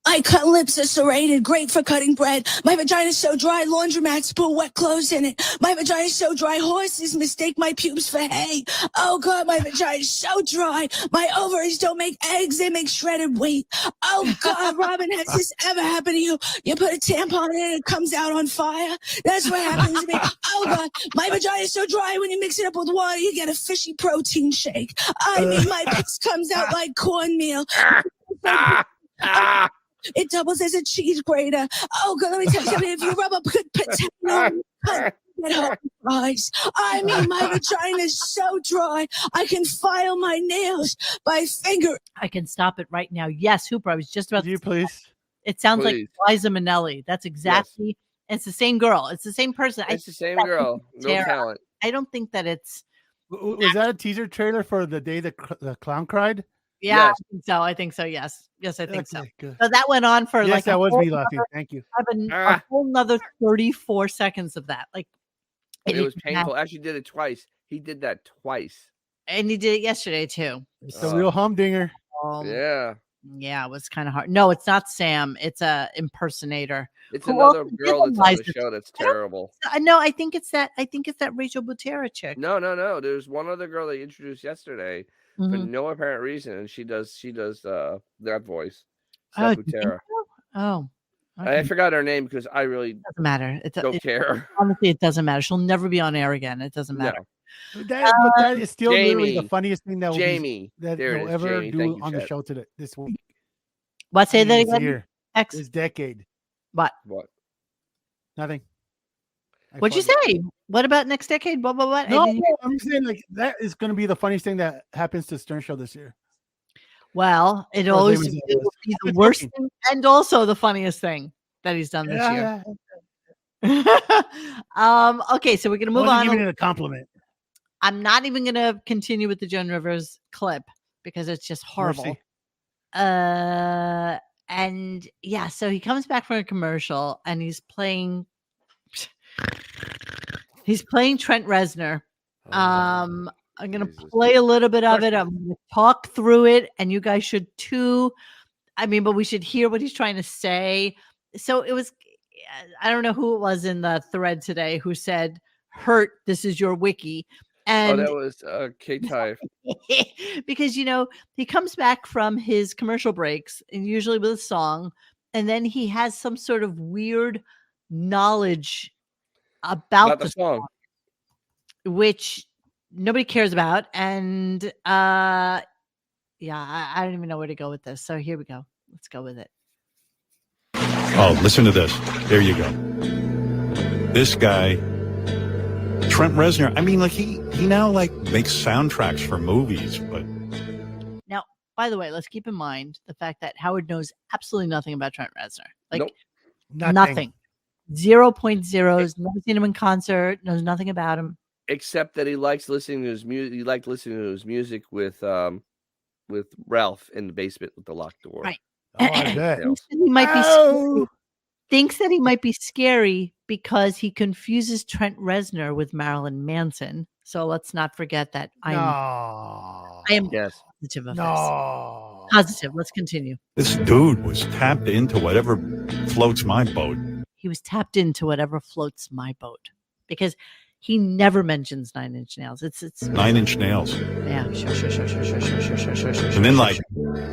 I cut lips are serrated, great for cutting bread. My vagina's so dry, laundromats put wet clothes in it. My vagina's so dry, horses mistake my pubes for hay. Oh God, my vagina's so dry. My ovaries don't make eggs, they make shredded wheat. Oh God, Robin, has this ever happened to you? You put a tampon in it, it comes out on fire. That's what happens to me. Oh God, my vagina's so dry, when you mix it up with water, you get a fishy protein shake. I mean, my piss comes out like cornmeal. It doubles as a cheese grater. Oh, God, let me tell you something. If you rub a good potato, get hot fries. I mean, my vagina is so dry, I can file my nails by finger. I can stop it right now. Yes, Hooper. I was just about Would you to say that. please? It sounds Please. like Liza Minnelli. That's exactly. It's the same girl. It's the same person. It's the same girl. No Tara. talent. I don't think that it's. Was that a teaser trailer for the day the clown cried? Yeah, Yes. I think so. Yes, I think so. Okay, good. So that went on for Yes, like that was whole me laughing. Thank you. a whole nother 34 seconds of that. Like It was didn't painful. Actually, did it twice. He did that twice. and he did it yesterday too. It's a real humdinger. Yeah. Yeah, it was kind of hard. No, it's not Sam. It's a impersonator. It's Who another also did girl that's on Liza the show that's I don't- terrible. No, I think it's that Rachel Butera chick. No. There's one other girl they introduced yesterday for Mhm. no apparent reason, and she does that voice. Oh, Seth do you think Butera. so? Oh, I okay. forgot her name because I really Doesn't matter. don't care. Honestly, it doesn't matter. She'll never be on air again. It doesn't matter. No. But that is still literally the Jamie. funniest thing that will Jamie. that There it they'll is, ever Jamie. do Thank you, on the Chad. show today this week. What? Say that This again. year, X. this decade. What? What? Nothing. I What'd you farted. say? What about next decade? What? I No, didn't hear- I'm saying like that is going to be the funniest thing that happens to Stern Show this year. Well, it Well, always they was- it will be the I'm worst joking. thing and also the funniest thing that he's done this year. Okay, so we're gonna move on. Giving it a compliment. I'm not even gonna continue with the Joan Rivers clip because it's just horrible. Mercy. And yeah, so he comes back from a commercial and he's playing Trent Reznor. I'm gonna Jesus. play a little bit of it. I'm gonna talk through it, and you guys should too. I mean, but we should hear what he's trying to say. So it was, I don't know who it was in the thread today who said, "Hurt, this is your wiki." And that was K-Type. because he comes back from his commercial breaks and usually with a song, and then he has some sort of weird knowledge about Not the song. which nobody cares about, and Yeah, I don't even know where to go with this. So here we go. Let's go with it. Oh, listen to this. There you go. This guy, Trent Reznor. I mean, like he now like makes soundtracks for movies, but Now, by the way, let's keep in mind the fact that Howard knows absolutely nothing about Trent Reznor. Like Nope. nothing. 0.0. Never seen him in concert. Knows nothing about him. Except that he likes listening to his music. He liked listening to his music with Ralph in the basement with the locked door. Right. Oh, I bet. Thinks that he might be scary. Thinks that he might be scary because he confuses Trent Reznor with Marilyn Manson. So let's not forget that I am Yes. positive of this. No. Positive. Let's continue. this dude was tapped into whatever floats my boat. He was tapped into whatever floats my boat because he never mentions Nine Inch Nails. It's 9 Inch Nails. yeah, sure. And then, like,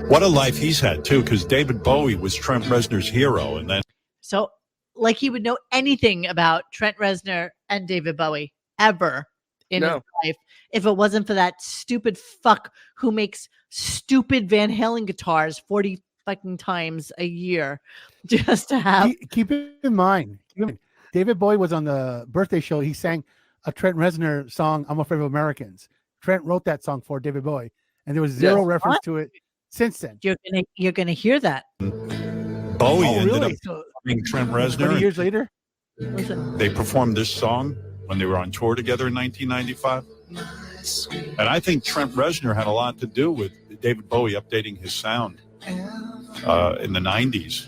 what a life he's had, too, because David Bowie was Trent Reznor's hero. And then So, like, he would know anything about Trent Reznor and David Bowie ever in his No. life if it wasn't for that stupid fuck who makes stupid Van Halen guitars 40 fucking times a year just to have. Keep it in mind. David Bowie was on the birthday show. He sang a Trent Reznor song, "I'm Afraid of Americans." Trent wrote that song for David Bowie, and there was zero reference to it since then. You're gonna hear that. Bowie Oh, ended really? up So, being Trent 20 Reznor. years later? Listen. They performed this song when they were on tour together in 1995. And I think Trent Reznor had a lot to do with David Bowie updating his sound in the 90s.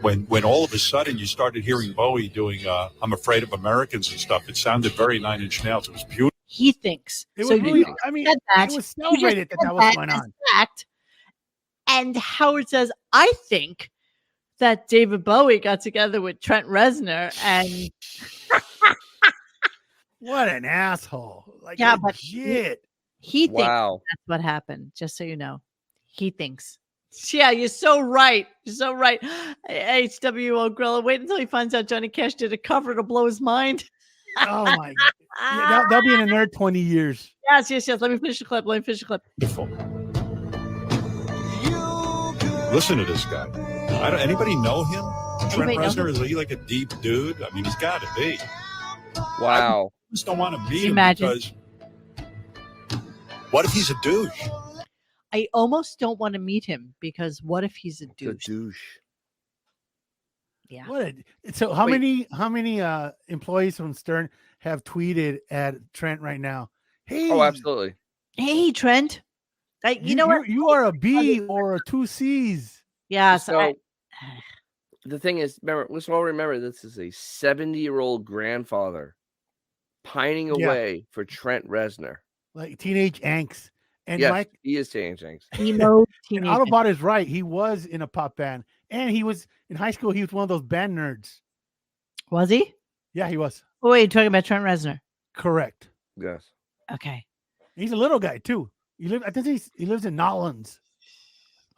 When all of a sudden you started hearing Bowie doing "I'm Afraid of Americans" and stuff, it sounded very 9 Inch Nails. It was beautiful. He thinks. It was So really, you I mean, said that. it was You just celebrated said that was going as on. fact. And Howard says, I think that David Bowie got together with Trent Reznor and What an asshole. Like, Yeah, but legit. he thinks Wow. that's what happened, just so you know. He thinks. Yeah, you're so right. You're so right. HWO Grilla, wait until he finds out Johnny Cash did a cover to blow his mind. Oh, my God. Yeah, that'll be in another 20 years. Yes. Let me finish the clip. Beautiful. Listen to this guy. Anybody know him? Trent Anybody know Reznor, is he like a deep dude? I mean, he's got to be. Wow. I just don't want to meet him Imagine. because what if he's a douche? I almost don't want to meet him because what if he's a The douche? douche. Yeah. So how Wait. many employees from Stern have tweeted at Trent right now? Hey, Oh, absolutely. Hey, Trent. You know what? You are a B or a 2 C's. Yeah. So the thing is, let's all remember this is a 70-year-old grandfather pining Yeah. away for Trent Reznor. Like teenage angst. And Yes, Mike, he is changing. emo and teenager. Autobot is right. He was in a pop band. And he was in high school. He was one of those band nerds. Was he? Yeah, he was. Oh, wait, you're talking about Trent Reznor. Correct. Yes. Okay. He's a little guy too. I think he lives in Nolans.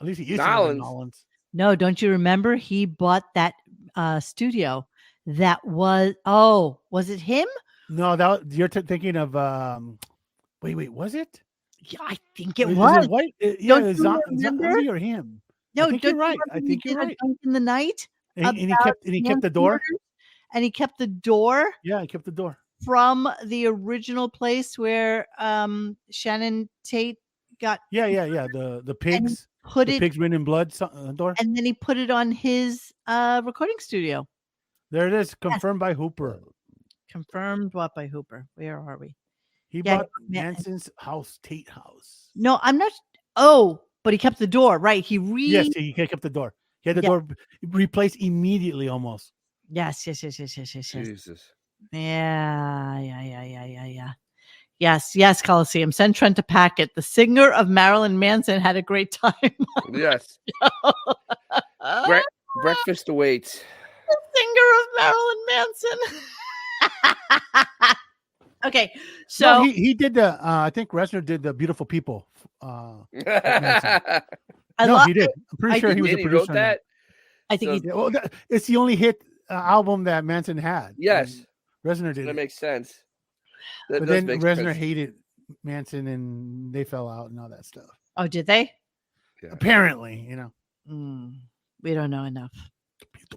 At least he used to live in Nolans? Nolans. No, don't you remember? He bought that studio that was it him? No, you're thinking of wait, was it? Yeah, I think it Is was. White? Yeah, Don't it's you remember? Zombie or him. No, I think don't you're right. you I remember think he you're did a right. Dunk in the Night? And he about kept the door. murders, and he kept the door Yeah, he kept the door. from the original place where Shannon Tate got Yeah. The pigs. put The it, pigs written in blood door. and then he put it on his recording studio. There it is, confirmed by Hooper. Confirmed what by Hooper? Where are we? He Yeah, bought yeah. Manson's house, Tate House. No, I'm not. Oh, but he kept the door, right? Yes, he kept the door. He had the Yeah. door replaced immediately, almost. Yes. Jesus. Yeah. Yes, Coliseum. Send Trent to pack it. The singer of Marilyn Manson had a great time. Yes. Breakfast awaits. The singer of Marilyn Manson. Okay, so No, he did the. I think Reznor did the Beautiful People. He He did. I'm pretty sure he was a producer. wrote on that. I think So- he's Yeah, well, it's the only hit album that Manson had. Yes, Reznor did that it. makes sense. That But does then make Reznor sense. hated Manson, and they fell out and all that stuff. Oh, did they? Yeah. Apparently, We don't know enough.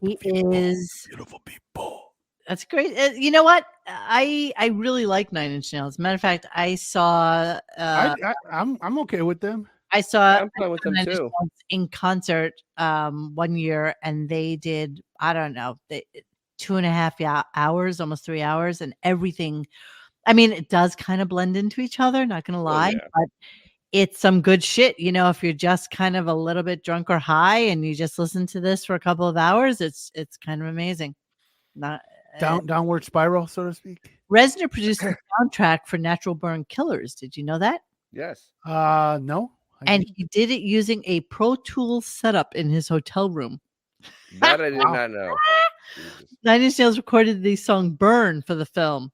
He is beautiful people. That's great. You know what? I really like Nine Inch Nails. Matter of fact, I saw I'm okay with them. I saw I'm fine with them Nine Inch too. Nails in concert one year, and they did, I don't know, 2.5 hours, almost 3 hours, and everything. I mean, it does kind of blend into each other, not gonna lie, yeah. but it's some good shit. If you're just kind of a little bit drunk or high and you just listen to this for a couple of hours, it's kind of amazing. Not Downward spiral, so to speak. Reznor produced the soundtrack for Natural Born Killers. Did you know that? Yes. No. And he did it using a Pro Tools setup in his hotel room. That I did not know. Jesus. Nine Inch Nails recorded the song "Burn" for the film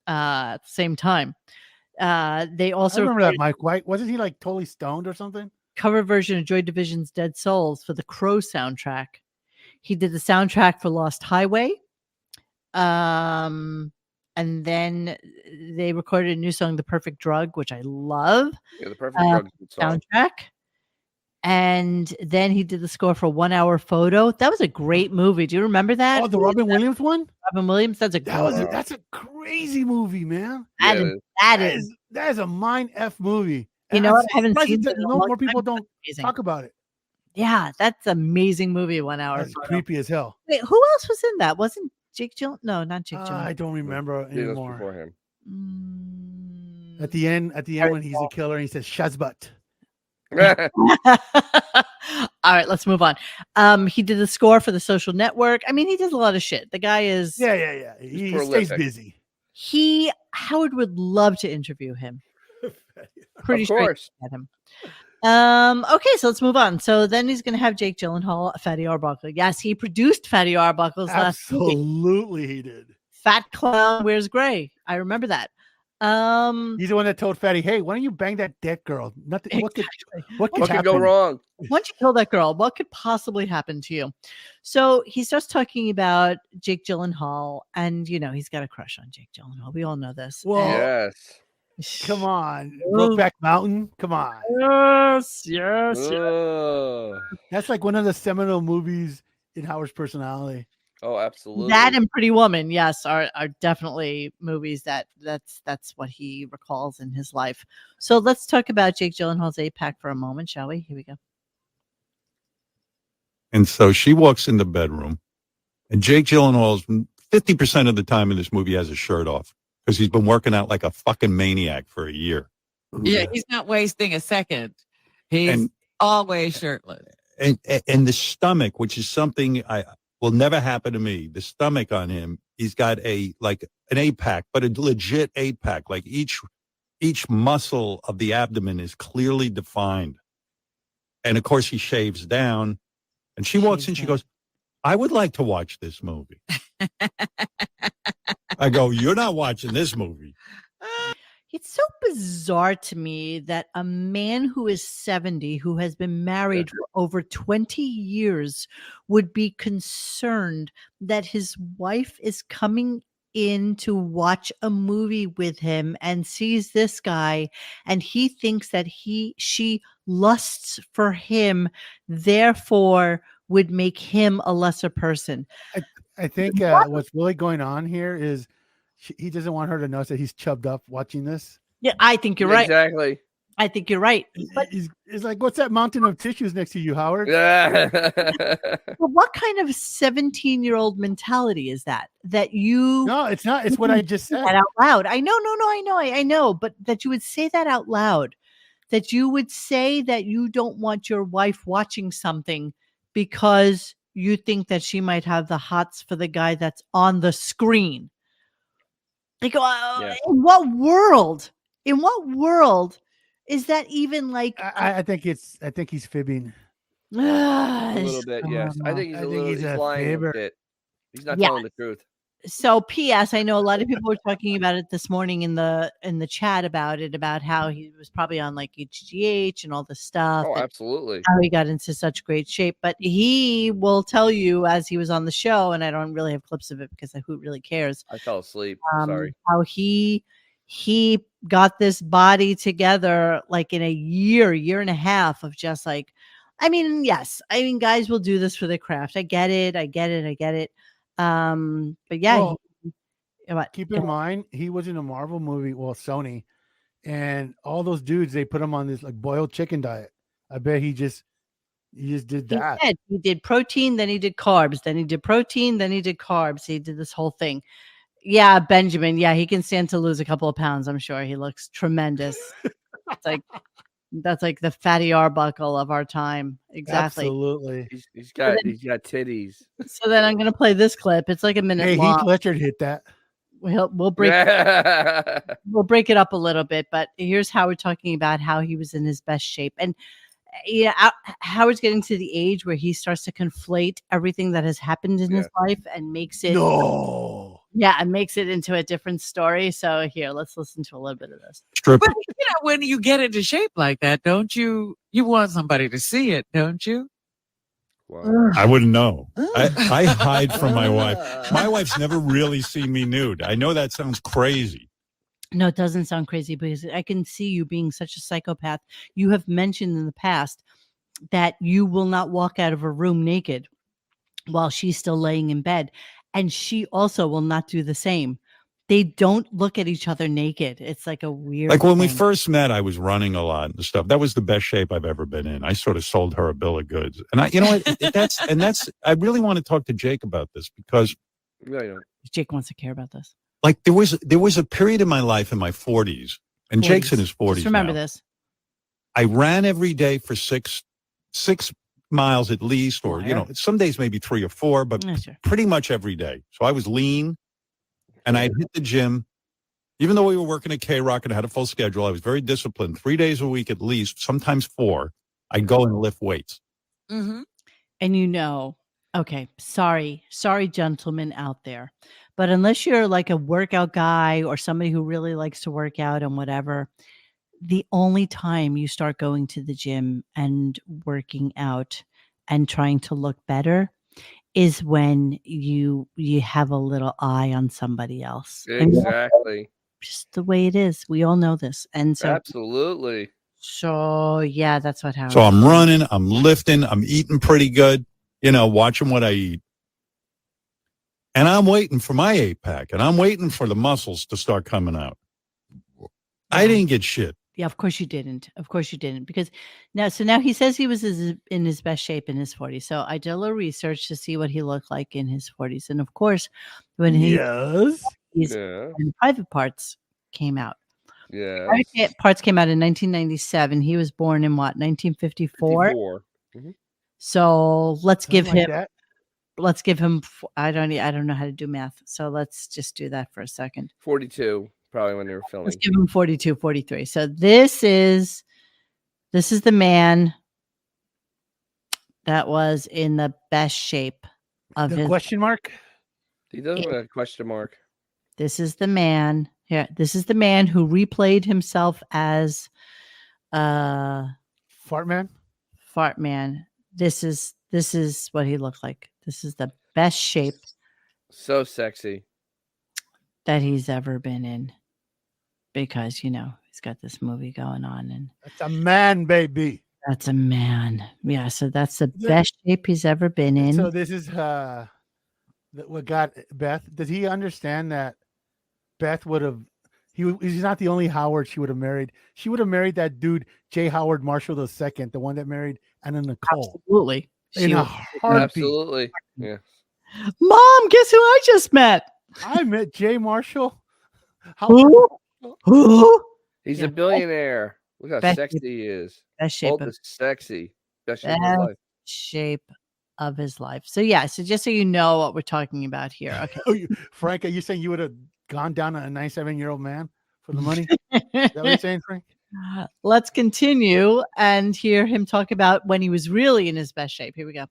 at the same time. They also I remember that Mike White. Wasn't he like totally stoned or something? Cover version of Joy Division's "Dead Souls" for the Crow soundtrack. He did the soundtrack for Lost Highway. And then they recorded a new song, "The Perfect Drug," which I love. Yeah, The Perfect Drug song. Soundtrack. And then he did the score for 1 Hour Photo. That was a great movie. Do you remember that? Oh, the Robin Williams one? Robin Williams. That's a crazy movie, man. That is a mind F movie. You know what? I haven't seen it. More people don't talk about it. Yeah, that's an amazing movie. 1 Hour That's Photo. creepy as hell. Wait, who else was in that? Wasn't Jake Gyllenhaal? No, not Jake Gyllenhaal. I don't remember anymore. Before him. At the end, when he's a killer, he says Shazbut. All right, let's move on. He did the score for The Social Network. I mean, he does a lot of shit. The guy is yeah. He stays busy. Howard would love to interview him. Pretty of course. At him. Okay, so let's move on. So then he's going to have Jake Gyllenhaal, Fatty Arbuckle. Yes, he produced Fatty Arbuckle's last movie. Absolutely, he did. Fat Clown Wears Gray. I remember that. He's the one that told Fatty, "Hey, why don't you bang that dead girl? Nothing. Exactly. What could go wrong? Why don't you kill that girl? What could possibly happen to you?" So he starts talking about Jake Gyllenhaal, and he's got a crush on Jake Gyllenhaal. We all know this. Well, yes. Come on, Brokeback Mountain. Come on. Yes. That's like one of the seminal movies in Howard's personality. Oh, absolutely. That and Pretty Woman, yes, are definitely movies that's what he recalls in his life. So let's talk about Jake Gyllenhaal's 8-pack for a moment, shall we? Here we go. And so she walks in the bedroom, and Jake Gyllenhaal's 50% of the time in this movie has his shirt off because he's been working out like a fucking maniac for a year. Yeah, he's not wasting a second. He's always shirtless. And the stomach, which is something will never happen to me. The stomach on him, he's got an 8-pack, but a legit 8-pack. Like each muscle of the abdomen is clearly defined. And of course he shaves down, and she walks in, she goes, "I would like to watch this movie." I go, "You're not watching this movie." It's so bizarre to me that a man who is 70, who has been married for over 20 years, would be concerned that his wife is coming in to watch a movie with him and sees this guy, and he thinks that she lusts for him, therefore would make him a lesser person. I think what's really going on here is he doesn't want her to notice that he's chubbed up watching this. Yeah, I think you're right. Exactly. I think you're right. But it's like, what's that mountain of tissues next to you, Howard? But what kind of 17-year-old mentality is that? That you? No, it's not. It's what I just said. That out loud. I know. I know. But that you would say that out loud. That you would say that you don't want your wife watching something because you think that she might have the hots for the guy that's on the screen. Like, in what world? In what world is that even like? I think he's fibbing. A little bit, yes. I think he's lying a bit. He's not telling the truth. So, P.S. I know a lot of people were talking about it this morning in the chat about how he was probably on like HGH and all this stuff. Oh, absolutely. How he got into such great shape, but he will tell you as he was on the show, and I don't really have clips of it because who really cares? I fell asleep. Sorry. How he he got this body together like in a year and a half of just like, I mean, yes, I mean, guys will do this for the craft. I get it. But yeah, Well, what? keep in mind, he was in a Marvel movie, well, Sony, and all those dudes, they put him on this like boiled chicken diet. I bet he just did that. He did protein, then he did carbs, then he did protein, then he did carbs. He did this whole thing. Yeah, Benjamin. Yeah, he can stand to lose a couple of pounds. I'm sure he looks tremendous. It's like that's like the Fatty Arbuckle of our time. Exactly. Absolutely. He's got titties. So then I'm gonna play this clip. It's like a minute Hey, long. Heath Ledger hit that. We'll break we'll break it up a little bit, but here's Howard talking about how he was in his best shape. And Howard's getting to the age where he starts to conflate everything that has happened in his life and makes it and makes it into a different story. So here, let's listen to a little bit of this. But when you get into shape like that, don't you want somebody to see it, don't you? Wow. I wouldn't know. I hide from my wife. My wife's never really seen me nude. I know that sounds crazy. No, it doesn't sound crazy because I can see you being such a psychopath. You have mentioned in the past that you will not walk out of a room naked while she's still laying in bed. And she also will not do the same. They don't look at each other naked. It's like a weird Like when thing. we first met, I was running a lot and stuff. That was the best shape I've ever been in. I sort of sold her a bill of goods. And I really want to talk to Jake about this because Jake wants to care about this. Like there was a period in my life in my 40s, and 40s. Jake's in his 40s. Just remember now. this. I ran every day for six miles at least, or some days maybe 3 or 4, but pretty much every day. So I was lean, and I'd hit the gym. Even though we were working at K-Rock and had a full schedule, I was very disciplined. 3 days a week at least, sometimes 4. I'd go and lift weights. Mm-hmm. And okay, sorry, gentlemen out there. But unless you're like a workout guy or somebody who really likes to work out and whatever, the only time you start going to the gym and working out and trying to look better is when you have a little eye on somebody else. Exactly. Just the way it is. We all know this. And so absolutely. So yeah, that's what happens. So I'm running, I'm lifting, I'm eating pretty good, watching what I eat. And I'm waiting for my 8-pack, and I'm waiting for the muscles to start coming out. I didn't get shit. Yeah, of course you didn't. Because now he says he was in his best shape in his 40s. So I did a little research to see what he looked like in his 40s. And of course, when his private parts came out. Yeah. Private parts came out in 1997. He was born in what, 1954? Mm-hmm. So let's give him that. Let's give him. I don't know how to do math, so let's just do that for a second. 42, probably when they were filming. Let's give him 42, 43. So this is the man that was in the best shape of his question mark. He does have a question mark. This is the man. Yeah, this is the man who replayed himself as Fart Man. This is what he looked like. This is the best shape. So sexy. That he's ever been in. Because, he's got this movie going on. And that's a man, baby. That's a man. Yeah, so that's the best shape he's ever been in. So this is what got Beth. Does he understand that Beth would have... He's not the only Howard she would have married. She would have married that dude, J. Howard Marshall II, the one that married Anna Nicole. Absolutely. In a heartbeat. Absolutely. Yeah. Mom, guess who I just met? I met Jay Marshall. Who? He's a billionaire. Look how sexy he is. Best shape of sexy. Best shape of his life. Shape of his life. So yeah, so just so you know what we're talking about here. Okay. Frank, are you saying you would have gone down on a 97-year-old man for the money? Is that what you're saying, Frank? Let's continue and hear him talk about when he was really in his best shape. Here we go.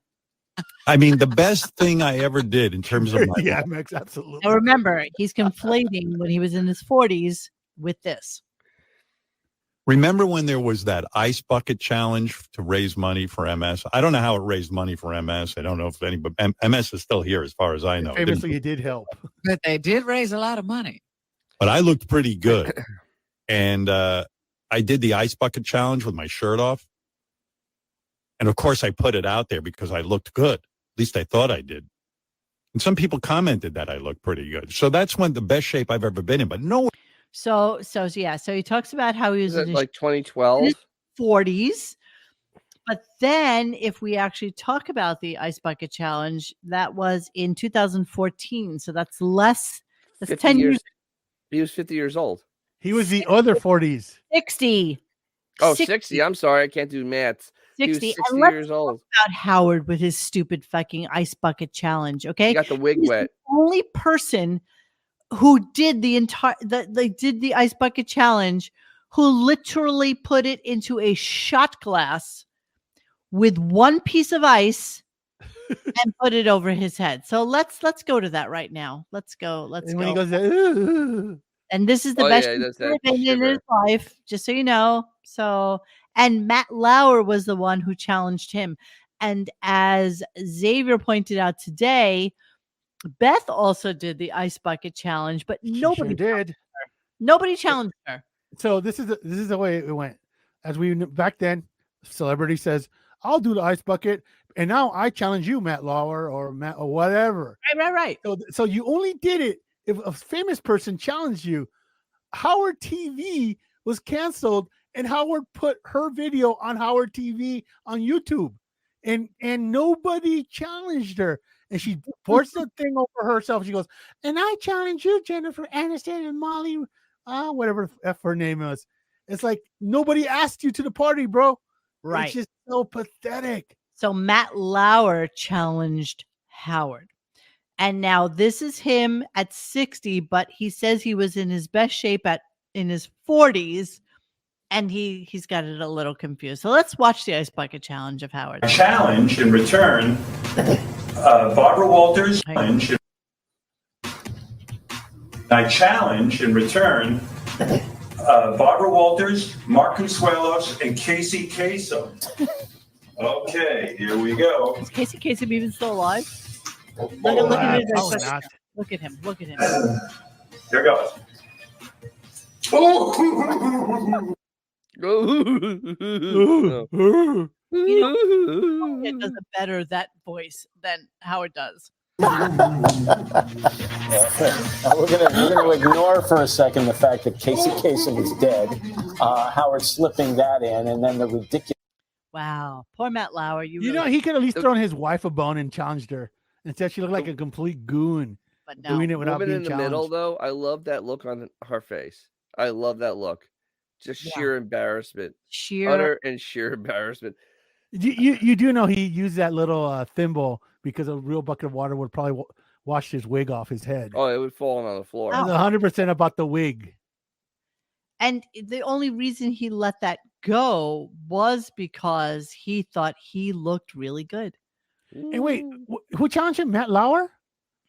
I mean, the best thing I ever did in terms of my Max, absolutely. Now remember, he's conflating when he was in his 40s with this. Remember when there was that ice bucket challenge to raise money for MS? I don't know how it raised money for MS. I don't know if anybody, MS is still here as far as I know. Famously, it did help. But they did raise a lot of money. but I looked pretty good. And I did the ice bucket challenge with my shirt off. And of course, I put it out there because I looked good. At least I thought I did. And some people commented that I looked pretty good. So that's the best shape I've ever been in. But no. So he talks about how he was Is in it like his 2012? 40s. But then if we actually talk about the ice bucket challenge, that was in 2014. So that's 10 years. He was 50 years old. He was the other 40s. 60. Oh, 60. I'm sorry. I can't do maths. 60. He was 60 let's years old. Talk about Howard with his stupid fucking ice bucket challenge. Okay. He got the wig He's wet. The only person who did the ice bucket challenge who literally put it into a shot glass with one piece of ice and put it over his head. So let's go to that right now. Let's go. And when he goes, "Ooh." And this is the best he's ever been in his life, just so you know. So, and Matt Lauer was the one who challenged him. And as Xavier pointed out today, Beth also did the ice bucket challenge, but nobody did. Nobody challenged her. So this is the way it went. As we back then, celebrity says, "I'll do the ice bucket," and now I challenge you, Matt Lauer or Matt or whatever. Right. So you only did it if a famous person challenged you. Howard TV was canceled, and Howard put her video on Howard TV on YouTube, and nobody challenged her. And she forced the thing over herself. She goes, "And I challenge you, Jennifer Aniston and Molly, whatever F her name is." It's like nobody asked you to the party, bro. Right. It's just so pathetic. So Matt Lauer challenged Howard. And now this is him at 60, but he says he was in his best shape in his 40s, and he's got it a little confused. So let's watch the ice bucket challenge of Howard. Challenge in return, Barbara Walters. I challenge in return, Barbara Walters, Mark Consuelos, and Casey Kasem. Okay, here we go. Is Casey Kasem even still alive? Look at him. Here goes. It does a better that voice than Howard does. We're gonna ignore for a second the fact that Casey Kasem is dead. Howard slipping that in, and then the ridiculous. Wow, poor Matt Lauer. You know, he could at least thrown his wife a bone and challenged her. Instead, she looked like a complete goon. But no. Doing it without Woman being in the challenged. middle, though, I love that look on her face. I love that look. Just sheer embarrassment. Utter and sheer embarrassment. You do know he used that little thimble because a real bucket of water would probably wash his wig off his head. Oh, it would fall on the floor. It's 100% about the wig. And the only reason he let that go was because he thought he looked really good. And wait, who challenged him? Matt Lauer?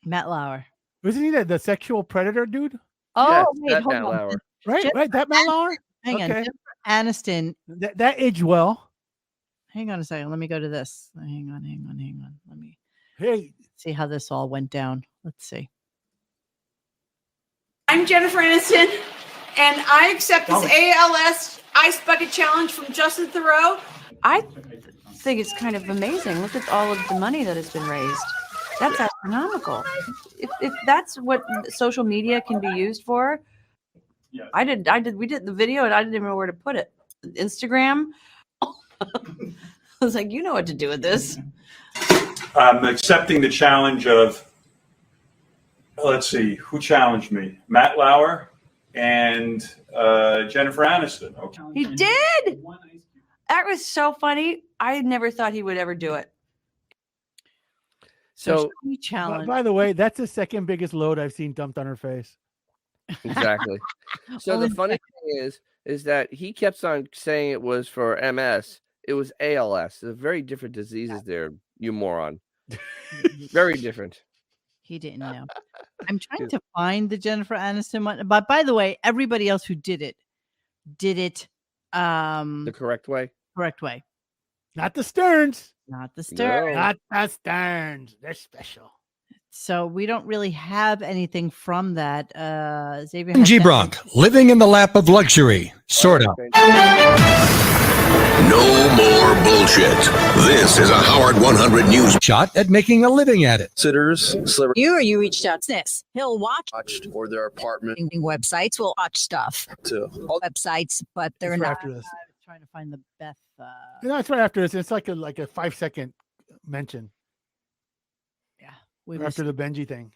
Matt Lauer. Wasn't he the sexual predator dude? Oh, yes, wait, hold Matt on. Lauer. Right, that Matt Lauer? Hang on. Jennifer Aniston. That aged well. Hang on a second. Let me go to this. Hang on. Let me see how this all went down. Let's see. I'm Jennifer Aniston, and I accept this ALS Ice Bucket Challenge from Justin Theroux. I think it's kind of amazing. Look at all of the money that has been raised. That's astronomical. If that's what social media can be used for, we did the video and I didn't even know where to put it. Instagram. I was like, you know what to do with this. I'm accepting the challenge of, let's see, who challenged me? Matt Lauer and Jennifer Aniston. Okay. He did. That was so funny. I never thought he would ever do it. So, by the way, that's the second biggest load I've seen dumped on her face. Exactly. So the funny thing is that he kept on saying it was for MS. It was ALS. They're very different diseases there, you moron. Very different. He didn't know. I'm trying to find the Jennifer Aniston one. But by the way, everybody else who did it the correct way. Correct way. Not the Sterns. Not the Sterns. Not the Sterns. They're special. So we don't really have anything from that. Xavier has G. that- Bronk, living in the lap of luxury, sort of. No more bullshit. This is a Howard 100 News shot at making a living at it. Sitters, You reached out to this. He'll watched or their apartment websites will watch stuff. too. Websites, but they're It's right not. after this. I was trying to find the Beth. No, it's right after this. It's like a 5-second mention We after the Benji thing.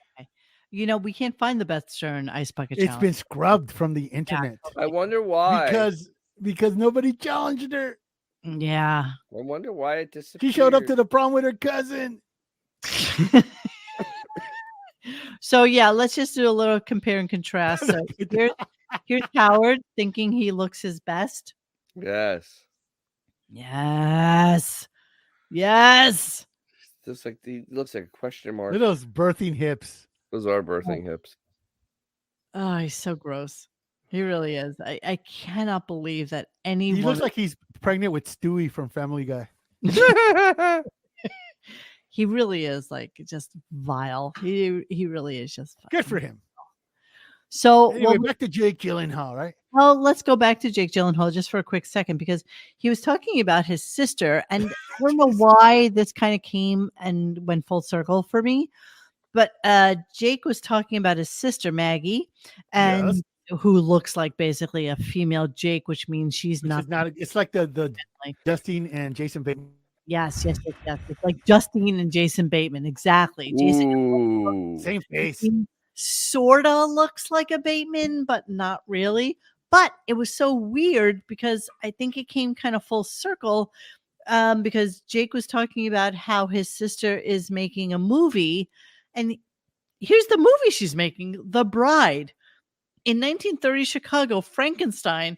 You know, we can't find the Beth Stern Ice Bucket It's Challenge. been scrubbed from the internet I wonder why. because nobody challenged her. Yeah. I wonder why it disappeared. She showed up to the prom with her cousin. So yeah, let's just do a little compare and contrast. So here's Howard thinking he looks his best. Yes. Yes. Yes. Looks like looks like a question mark. Look at those birthing hips. Those are birthing hips. Oh, he's so gross. He really is. I cannot believe that He anyone looks like he's pregnant with Stewie from Family Guy. he really is like just vile. He really is just Good for him. So Anyway, back to Jake Gyllenhaal, right? Well, let's go back to Jake Gyllenhaal just for a quick second because he was talking about his sister, and I don't know why this kind of came and went full circle for me, but Jake was talking about his sister Maggie, and who looks like basically a female Jake, which means she's not. It's like the Justine and Jason Bateman. Yes. It's like Justine and Jason Bateman, exactly. Jason, same face. Sorta looks like a Bateman, but not really. But it was so weird because I think it came kind of full circle because Jake was talking about how his sister is making a movie. And here's the movie she's making, The Bride. In 1930 Chicago, Frankenstein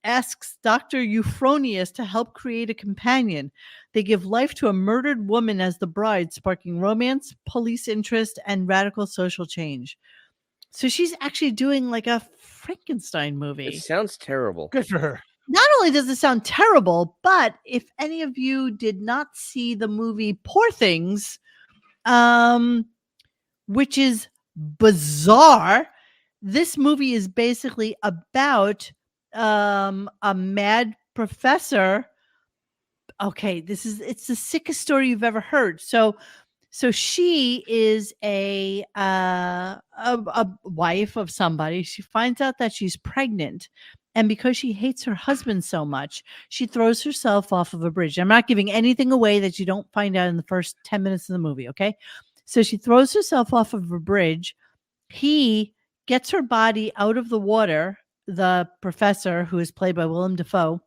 asks Dr. Euphronius to help create a companion. They give life to a murdered woman as the bride, sparking romance, police interest, and radical social change. So she's actually doing like a Frankenstein movie. It sounds terrible. Good for her. Not only does it sound terrible, but if any of you did not see the movie Poor Things, which is bizarre, this movie is basically about a mad professor. Okay, it's the sickest story you've ever heard. So she is a wife of somebody. She finds out that she's pregnant, and because she hates her husband so much, she throws herself off of a bridge. I'm not giving anything away that you don't find out in the first 10 minutes of the movie, okay? So she throws herself off of a bridge. He gets her body out of the water, the professor, who is played by Willem Dafoe.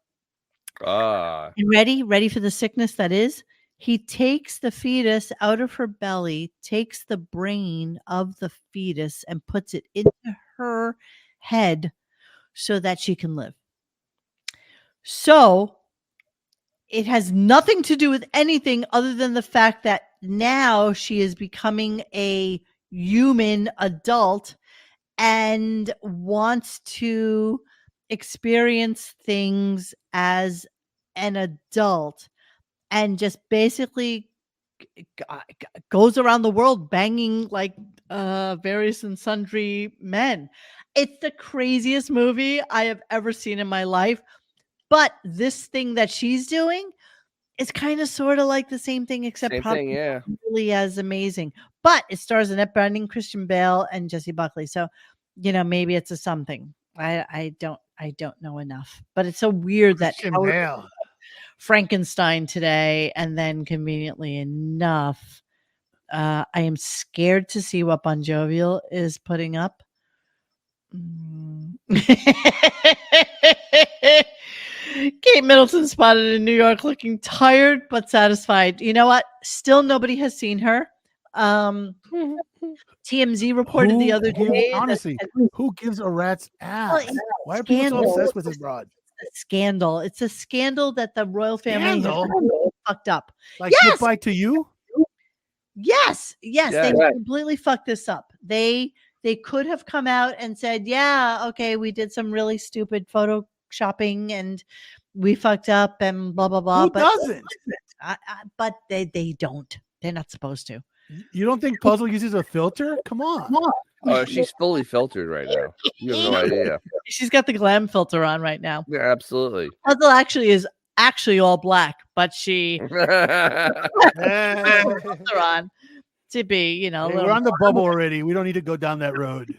You ready for the sickness that is? He takes the fetus out of her belly, takes the brain of the fetus, and puts it into her head so that she can live. So it has nothing to do with anything other than the fact that now she is becoming a human adult and wants to experience things as an adult, and just basically goes around the world banging like various and sundry men. It's the craziest movie I have ever seen in my life. But this thing that she's doing is kind of sort of like the same thing, except probably not really as amazing. But it stars Annette Bening, Christian Bale, and Jessie Buckley. So, you know, maybe it's a something. I don't know enough. But it's so weird that Frankenstein today, and then conveniently enough, I am scared to see what Bon Jovial is putting up. Kate Middleton spotted in New York looking tired but satisfied. You know what? Still nobody has seen her. TMZ reported the other day. Honestly, who gives a rat's ass? Why are people so obsessed with this broad? Scandal. It's a scandal that the royal family has fucked up. Like goodbye to you? Yes. They completely fucked this up. They could have come out and said, yeah, okay, we did some really stupid photoshopping and we fucked up and blah, blah, blah. Who doesn't? But they don't. They're not supposed to. You don't think Puzzle uses a filter? Come on. Oh, she's fully filtered right now. You have no idea. She's got the glam filter on right now. Yeah, absolutely. Puzzle is all black, but she filter on to be, Hey, we're on the bubble already. We don't need to go down that road.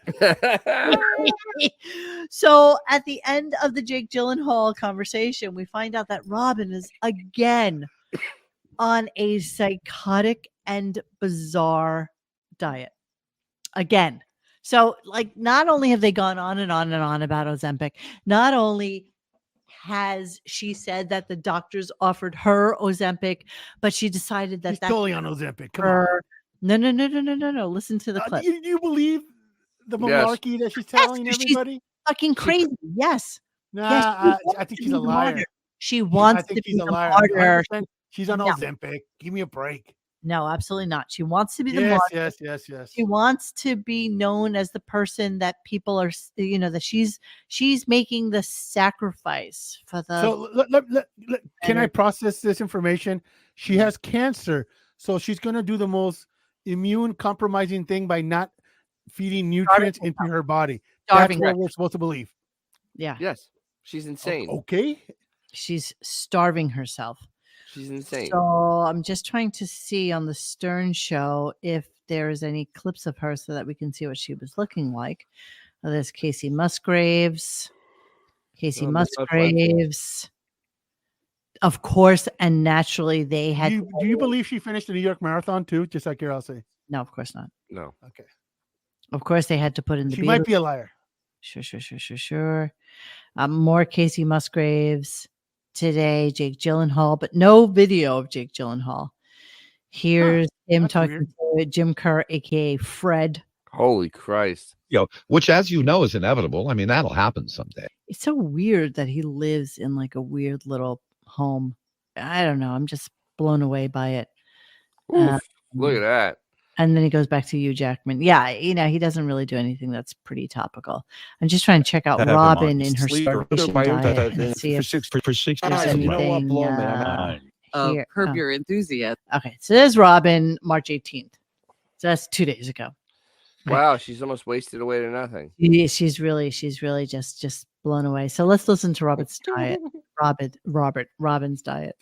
So at the end of the Jake Gyllenhaal conversation, we find out that Robin is again on a psychotic and bizarre diet. Again. So, like, not only have they gone on and on and on about Ozempic, not only has she said that the doctors offered her Ozempic, but she decided that She's that's totally on Ozempic. Come on. No. Listen to the clip. Do you believe the malarkey that she's telling everybody? Fucking crazy. Yes. Nah, Yes, I think she's a liar. She wants to be she's a the liar. martyr. 100%. She's on No. Ozempic. Give me a break. No, absolutely not. She wants to be the Yes, martyr. yes. She wants to be known as the person that people are, that she's making the sacrifice for the. So can I process this information? She has cancer, so she's going to do the most immune compromising thing by not feeding nutrients into her body. That's what we're supposed to believe. Yeah. Yes. She's insane. Okay. She's starving herself. She's insane. So I'm just trying to see on the Stern show if there's any clips of her so that we can see what she was looking like. There's Casey Musgraves. Of course, and naturally they had. Do you believe she finished the New York Marathon too? Just out of curiosity. No, of course not. No. Okay. Of course, they had to put in the. She might be a liar. Sure. More Casey Musgraves today. Jake Gyllenhaal, but no video of Jake Gyllenhaal. Here's him talking to Jim Kerr, aka Fred. Holy Christ! Which, as you know, is inevitable. I mean, that'll happen someday. It's so weird that he lives in like a weird little home. I don't know. I'm just blown away by it. Look at that. And then he goes back to Hugh Jackman. Yeah, he doesn't really do anything that's pretty topical. I'm just trying to check out Robin in her starvation diet and see if there's anything here. Curb Your Enthusiasm. Okay, so there's Robin, March 18th. So that's 2 days ago. Wow, she's almost wasted away to nothing. She's really just blown away. So let's listen to Robin's diet. Robin's diet.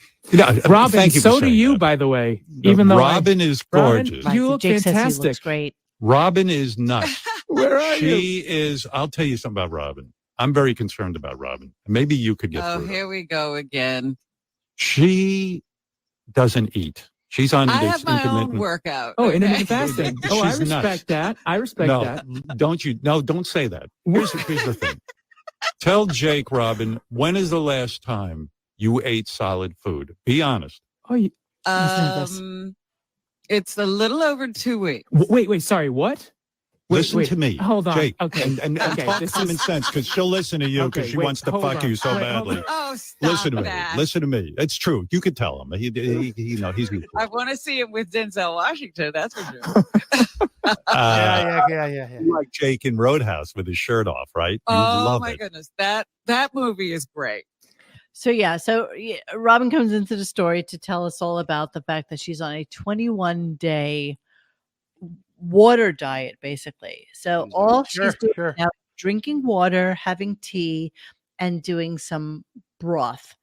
Robin, thank you so for do saying you, that. by the way. Even though Robin is gorgeous. Right, you so look Jake says he fantastic. looks great. Robin is nuts. Where are you? She is. I'll tell you something about Robin. I'm very concerned about Robin. Maybe you could get through it. Here we go again. She doesn't eat. She's on I this have my intermittent own workout. Oh, okay? intermittent fasting. Oh, I She's respect nuts. that. I respect No, that. don't say that. Here's the thing. Tell Jake, Robin, when is the last time you ate solid food? Be honest. Oh, It's a little over 2 weeks. wait. Sorry, what? Listen to me. Hold on. Jake. Okay. And Okay, talk this common is- sense, because she'll listen to you because Okay, she wait, wants to hold fuck on. you so Wait, hold badly. Oh, stop Listen to that. me. Listen to me. It's true. You could tell him. He's I want to see it with Denzel Washington. That's for sure. Yeah. You like Jake in Roadhouse with his shirt off, right? You Oh love my it. goodness, that movie is great. So Robin comes into the story to tell us all about the fact that she's on a 21-day water diet, basically. So all she's doing now is drinking water, having tea, and doing some broth.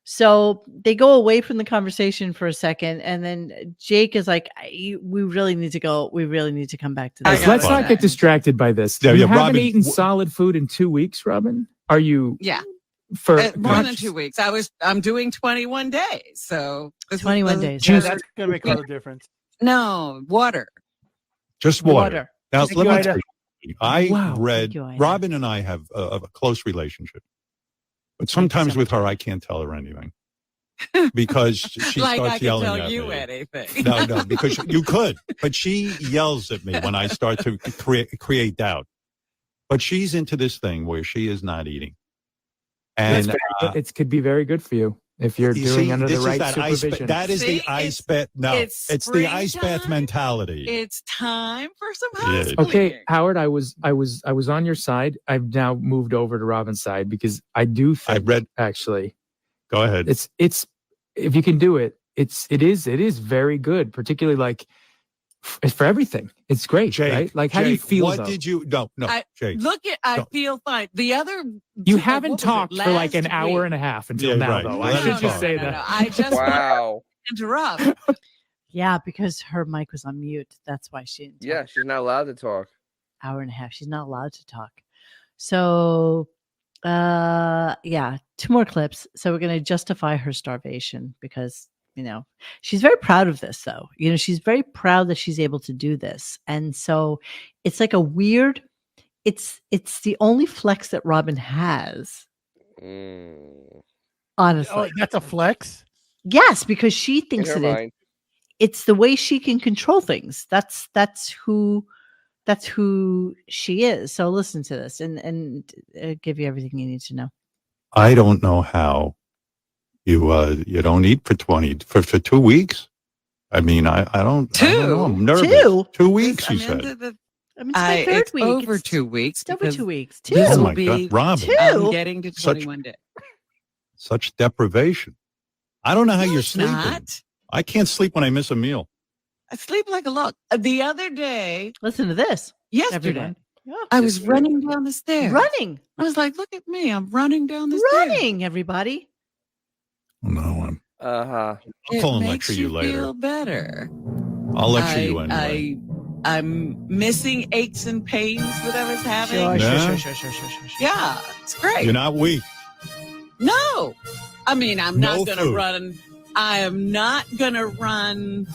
So they go away from the conversation for a second, and then Jake is like, "We really need to go. We really need to come back to this." Let's not get distracted by this. Yeah, you haven't Robin, eaten solid food in 2 weeks, Robin? Are you? Yeah. For more than 2 weeks. I'm doing 21 days. So 21 days. Yeah, that's gonna make all the difference. No, water. Just water. Now, Thank let you, me Ida. tell you, I Wow. read, Thank you, Ida. Robin and I have a close relationship. But sometimes with her, I can't tell her anything. Because she Like I starts can yelling tell at you me. anything. No, because you could. But she yells at me when I start to create doubt. But she's into this thing where she is not eating. And it could be very good for you if you're you doing see, under the this is right that ice supervision. that is the See, ice bath. No, it's it's the ice bath springtime. mentality. It's time for some Yeah. house Okay, cleaning. Howard, I was on your side. I've now moved over to Robin's side because I do think actually. Go ahead. It's if you can do it, it is very good, particularly like for everything. It's great, Jake, right? Like, how do you Jake, feel? What though? did you? No, Jake. I Don't. feel fine. The other, You what haven't was it, talked for like an last hour week? and a half until Yeah, now, right. though. Well, I let should him just talk. say No, that. I just want Wow. to interrupt. Yeah, because her mic was on mute. That's why she didn't talk. Yeah, she's not allowed to talk. Hour and a half. She's not allowed to talk. So, yeah, 2 more clips. So we're going to justify her starvation because, she's very proud of this, though. She's very proud that she's able to do this. And so it's like a weird, it's the only flex that Robin has, honestly. Oh, that's a flex? Yes, because she In thinks her it is. mind. It's the way she can control things. That's who she is. So listen to this and give you everything you need to know. I don't know how you don't eat for 2 weeks. I mean, I don't know. I'm nervous. 2 weeks, you said. I mean, it's my third it's week. over It's 2 weeks. It's over because 2 weeks. This Oh will my be God, Robin. I'm getting to Such- 21 days. Such deprivation. I don't know how you're it's sleeping. not. I can't sleep when I miss a meal. I sleep like a log. The other day, Listen to this. yesterday, everyone. Yeah. I was running down the stairs. Running. I was like, look at me. I'm running down the Running, everybody. No, I'm. Uh-huh. stairs. I'll call and makes lecture you later. Feel better. I'll lecture you anyway. I'm missing aches and pains that I was having. Sure. Yeah, it's great. You're not weak. No, I mean, I'm No not going to food. run. I am not going to run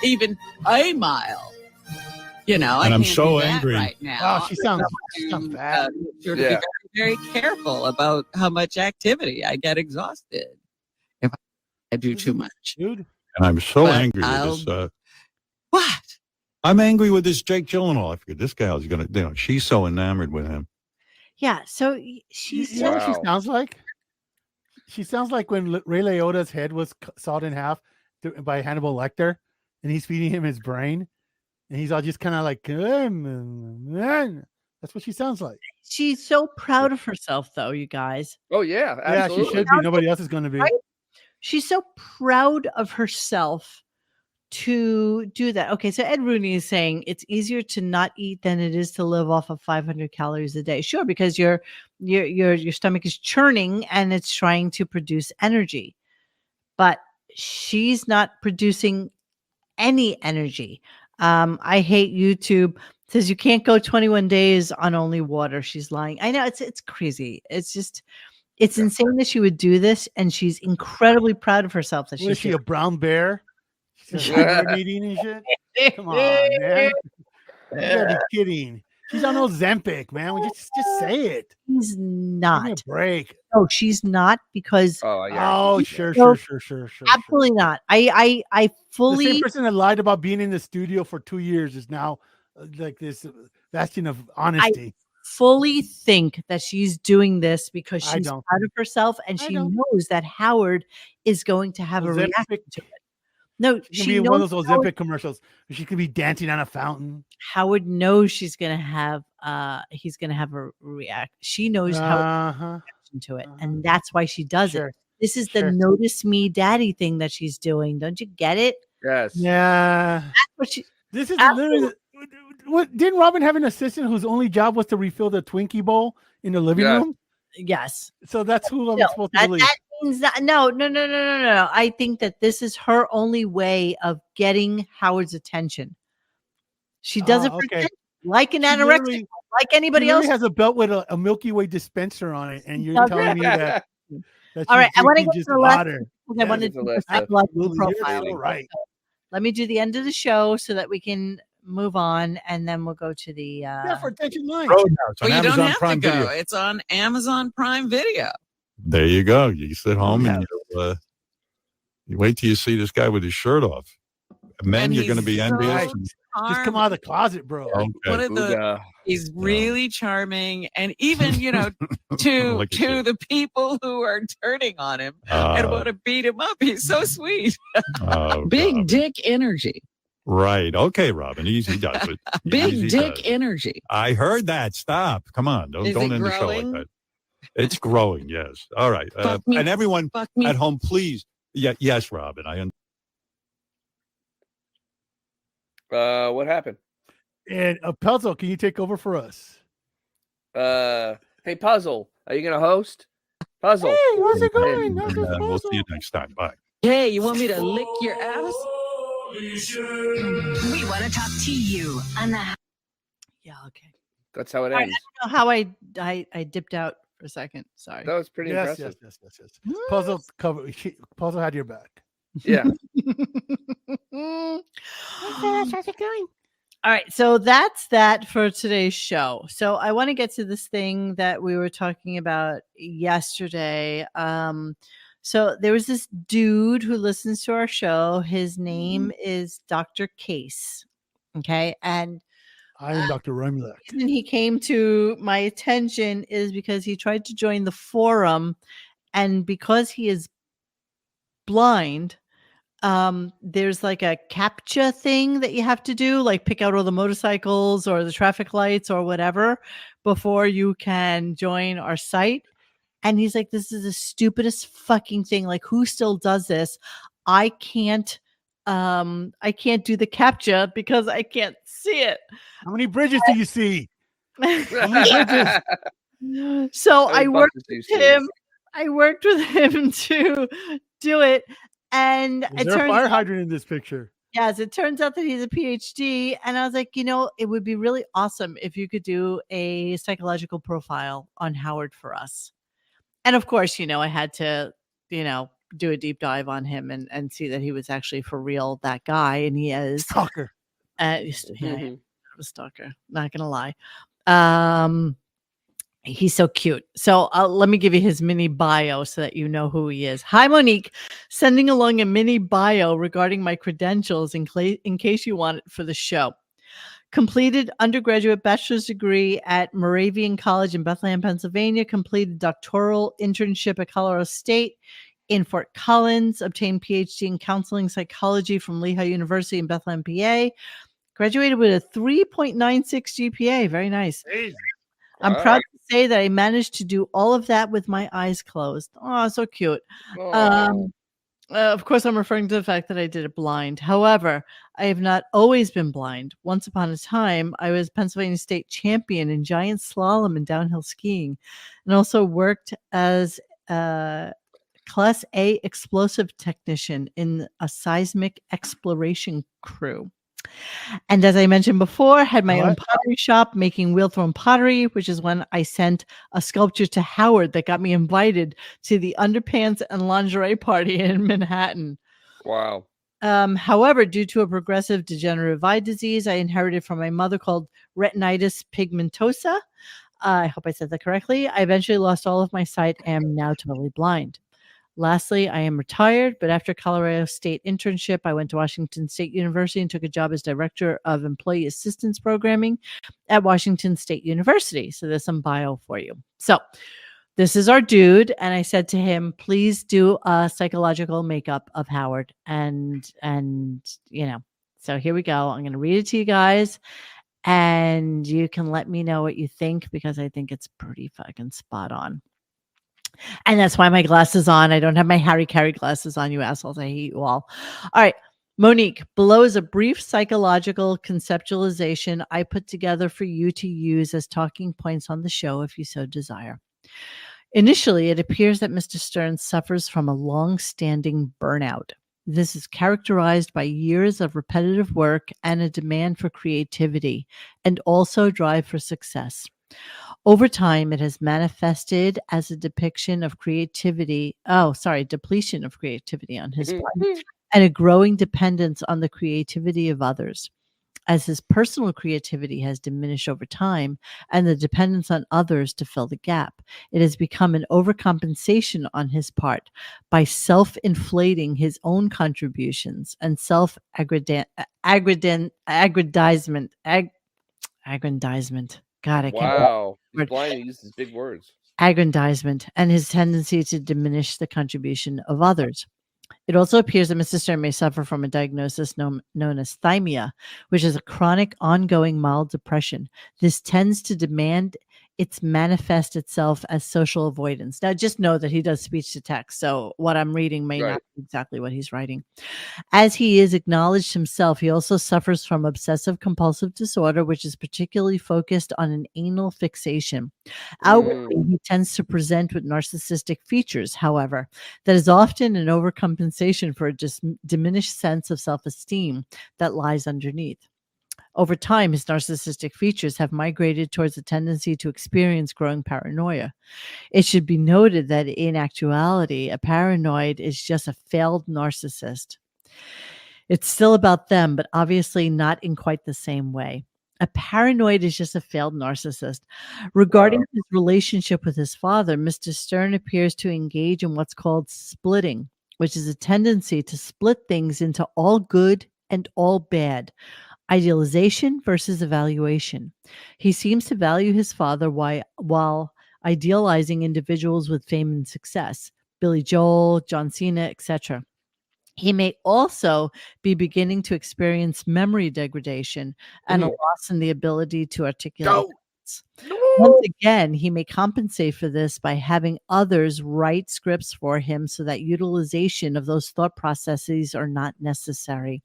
even a mile. I And I'm can't so do that angry. right now. Oh, she sounds bad. Sure to be very, very careful about how much activity. I get exhausted if I do too much. Dude. And I'm so But angry I'll- with this. What? I'm angry with this Jake Gyllenhaal. I forget this guy was going to, she's so enamored with him. Yeah. So she's You know what she sounds like? She sounds like when Ray Liotta's head was sawed in half by Hannibal Lecter, and he's feeding him his brain, and he's all just kind of like, that's what she sounds like. she's so proud of herself, though, you guys. Oh, yeah, Yeah, absolutely. she should be. Nobody else is going to be. Right? She's so proud of herself to do that. Okay, so Ed Rooney is saying it's easier to not eat than it is to live off of 500 calories a day. Sure, because your stomach is churning and it's trying to produce energy, but she's not producing any energy. I hate YouTube. Says you can't go 21 days on only water. She's lying. I know it's crazy. It's just it's insane that she would do this, and she's incredibly proud of herself that What is she's she, a brown bear? She's hibernating and shit? Come on, man. You gotta be kidding. She's on Ozempic, man. We just say it. She's Give me not. a break. No, she's not because Oh, sure. absolutely not. I The fully same person that lied about being in the studio for 2 years is now like this bastion of honesty. fully think that she's doing this because I she's don't. proud of herself and she knows that Howard is going to have a Ozempic- reaction to it. No, She can she be in knows one of those Howard, Ozempic commercials. She could be dancing on a fountain. Howard knows she's going to have he's going to have a react. She knows how reaction to it, and that's why she does it. This is the notice me daddy thing that she's doing. Don't you get it? Yes. Yeah. That's what she This is literally what didn't Robin have an assistant whose only job was to refill the Twinkie bowl in the living Yeah. room? Yes. So that's who I'm No, supposed to that, believe. that means that no. I think that this is her only way of getting Howard's attention. She does it for attention, like an She anorexic, literally- like anybody She else. literally has a belt with a Milky Way dispenser on it, and you're does telling it. me that All right, I want to drinking get just to the last. water. I want to do the psychological profiling. Right. Let me do the end of the show so that we can move on, and then we'll go to the. Yeah, for attention line. Roadhouse Well, on you don't Amazon have Prime to go. Video. It's on Amazon Prime Video. There you go. You sit home and you wait till you see this guy with his shirt off. Men, And you're going to be he's envious. so Just come out of the closet, bro. Okay. One of the he's really charming, and even to Look at to the people who are turning on him and want to beat him up, he's so sweet. Big dick energy. Right. Okay, Robin. Easy does it. Big Easy dick does. energy. I heard that. Stop. Come on. Don't Is end it the show like growing? that. It's growing. Yes. All right. Fuck me. And everyone Fuck me. at home, please. Yeah. Yes, Robin. I understand. What happened? And Puzzle, can you take over for us? Hey, Puzzle, are you gonna host? Puzzle, hey, how's it going? We'll see you next time. Bye. Hey, you want me to lick your ass? We want to talk to you on the. Yeah, okay. That's how it I ends. don't know how I dipped out for a second. Sorry. That was pretty Yes. impressive. Puzzle cover. Puzzle had your back. Yeah. How's it going? All right, so that's that for today's show. So I want to get to this thing that we were talking about yesterday. So there was this dude who listens to our show. His name is Dr. Case. Okay, and I'm Dr. Remlek. the reason he came to my attention is because he tried to join the forum, and because he is blind, there's like a CAPTCHA thing that you have to do, like pick out all the motorcycles or the traffic lights or whatever before you can join our site. And he's like, this is the stupidest fucking thing. Like, who still does this? I can't do the CAPTCHA because I can't see it. How many bridges do you see? How many bridges? So How I many worked buses do you with see? him. I worked with him to do it. And Is it there a turns fire hydrant in this picture? Yes, it turns out that he's a PhD. And I was like, it would be really awesome if you could do a psychological profile on Howard for us. And of course, I had to, do a deep dive on him and see that he was actually for real that guy. And he is. Stalker. He's a stalker, not going to lie. He's so cute. So let me give you his mini bio so that you know who he is. Hi, Monique. Sending along a mini bio regarding my credentials in case you want it for the show. Completed undergraduate bachelor's degree at Moravian College in Bethlehem, Pennsylvania. Completed doctoral internship at Colorado State in Fort Collins. Obtained PhD in counseling psychology from Lehigh University in Bethlehem, PA. Graduated with a 3.96 GPA. Very nice. I'm proud to say that I managed to do all of that with my eyes closed. Oh, so cute. Of course, I'm referring to the fact that I did it blind. However, I have not always been blind. Once upon a time, I was Pennsylvania state champion in giant slalom and downhill skiing, and also worked as a Class A explosive technician in a seismic exploration crew. And as I mentioned before, had my own pottery shop making wheel-thrown pottery, which is when I sent a sculpture to Howard that got me invited to the underpants and lingerie party in Manhattan. Wow. However, due to a progressive degenerative eye disease I inherited from my mother called retinitis pigmentosa, I hope I said that correctly, I eventually lost all of my sight and am now totally blind. Lastly, I am retired, but after Colorado State internship, I went to Washington State University and took a job as director of employee assistance programming at Washington State University. So there's some bio for you. So this is our dude. And I said to him, please do a psychological makeup of Howard. And so here we go. I'm going to read it to you guys and you can let me know what you think because I think it's pretty fucking spot on. And that's why my glasses on. I don't have my Harry Carey glasses on, you assholes. I hate you all. All right. Monique, below is a brief psychological conceptualization I put together for you to use as talking points on the show if you so desire. Initially, it appears that Mr. Stern suffers from a long-standing burnout. This is characterized by years of repetitive work and a demand for creativity, and also drive for success. Over time, it has manifested as a depletion of creativity on his part, and a growing dependence on the creativity of others. As his personal creativity has diminished over time and the dependence on others to fill the gap, it has become an overcompensation on his part by self-inflating his own contributions and self-aggrandizement. God, I can't. Wow. He's blind and uses big words. Aggrandizement and his tendency to diminish the contribution of others. It also appears that Mr. Stern may suffer from a diagnosis known as thymia, which is a chronic, ongoing mild depression. This tends to demand it's manifest itself as social avoidance. Now, just know that he does speech to text, so what I'm reading may not be exactly what he's writing. As he is acknowledged himself, he also suffers from obsessive compulsive disorder, which is particularly focused on an anal fixation. Outwardly, he tends to present with narcissistic features, however, that is often an overcompensation for a diminished sense of self-esteem that lies underneath. Over time, his narcissistic features have migrated towards a tendency to experience growing paranoia. It should be noted that in actuality, a paranoid is just a failed narcissist. It's still about them, but obviously not in quite the same way. A paranoid is just a failed narcissist. Regarding his relationship with his father, Mr. Stern appears to engage in what's called splitting, which is a tendency to split things into all good and all bad. Idealization versus evaluation. He seems to value his father while idealizing individuals with fame and success, Billy Joel, John Cena, etc. He may also be beginning to experience memory degradation and a loss in the ability to articulate thoughts. Once again, he may compensate for this by having others write scripts for him so that utilization of those thought processes are not necessary.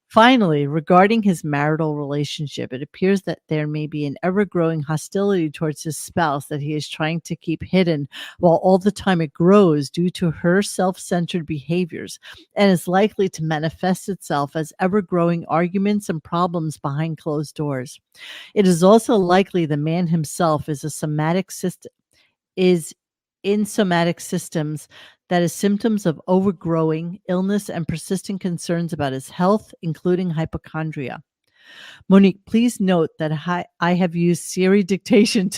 Finally, regarding his marital relationship, it appears that there may be an ever-growing hostility towards his spouse that he is trying to keep hidden, while all the time it grows due to her self-centered behaviors, and is likely to manifest itself as ever-growing arguments and problems behind closed doors. It is also likely the man himself is in somatic systems that is symptoms of overgrowing illness and persistent concerns about his health, including hypochondria. Monique, please note that I have used Siri dictation